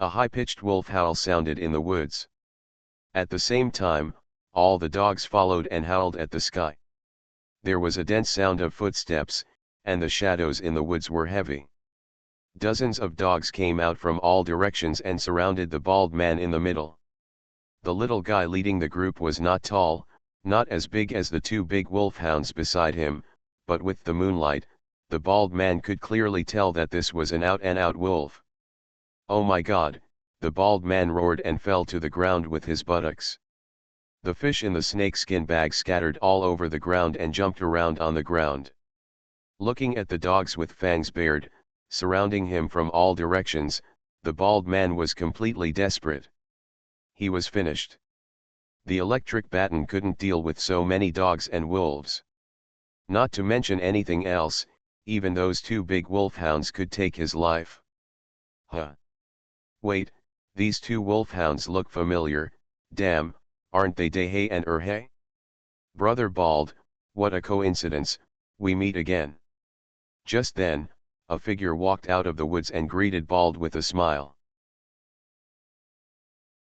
A high-pitched wolf howl sounded in the woods. At the same time, all the dogs followed and howled at the sky. There was a dense sound of footsteps, and the shadows in the woods were heavy. Dozens of dogs came out from all directions and surrounded the bald man in the middle. The little guy leading the group was not tall, not as big as the 2 big wolfhounds beside him, but with the moonlight, the bald man could clearly tell that this was an out-and-out wolf. Oh my God, the bald man roared and fell to the ground with his buttocks. The fish in the snakeskin bag scattered all over the ground and jumped around on the ground. Looking at the dogs with fangs bared, surrounding him from all directions, the bald man was completely desperate. He was finished. The electric baton couldn't deal with so many dogs and wolves. Not to mention anything else, even those 2 big wolfhounds could take his life. Huh. Wait, these 2 wolfhounds look familiar, damn, aren't they Dehe and Urhe? Brother Bald, what a coincidence, we meet again. Just then, a figure walked out of the woods and greeted Bald with a smile.